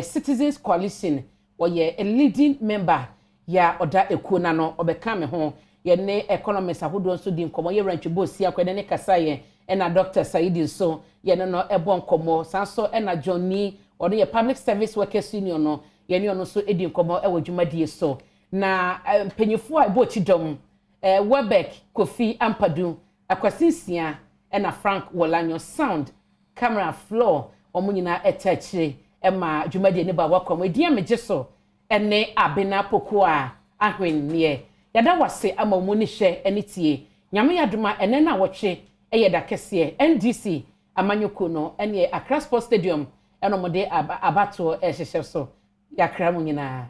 Citizens Coalition oye a leading member ya oda ekuo na no obeka me ho ye ne economists ahodo nso di nkomo yewura ntwebo si akwede ne kasa ye na Dr. Saidi so ye no ebo nkomo sanso na Johnny odo ye Public Service Workers Union no ye ne ono so edi nkomo dwumadie so na panyifo a ebo chidom Webek Kofi Ampadu akwasinsia ena Frank Wolanyo sound camera floor omunyina etachire ema dwumade ne ba wakom edi amegeso ene abena pokoa ahwennie yada wase ama mu ni hye enitie nyame yadoma ene na wotwe eyeda kese NDC amanyoko no ene Accra Sports Stadium eno mode abato ehyehyɛ so yakra munyina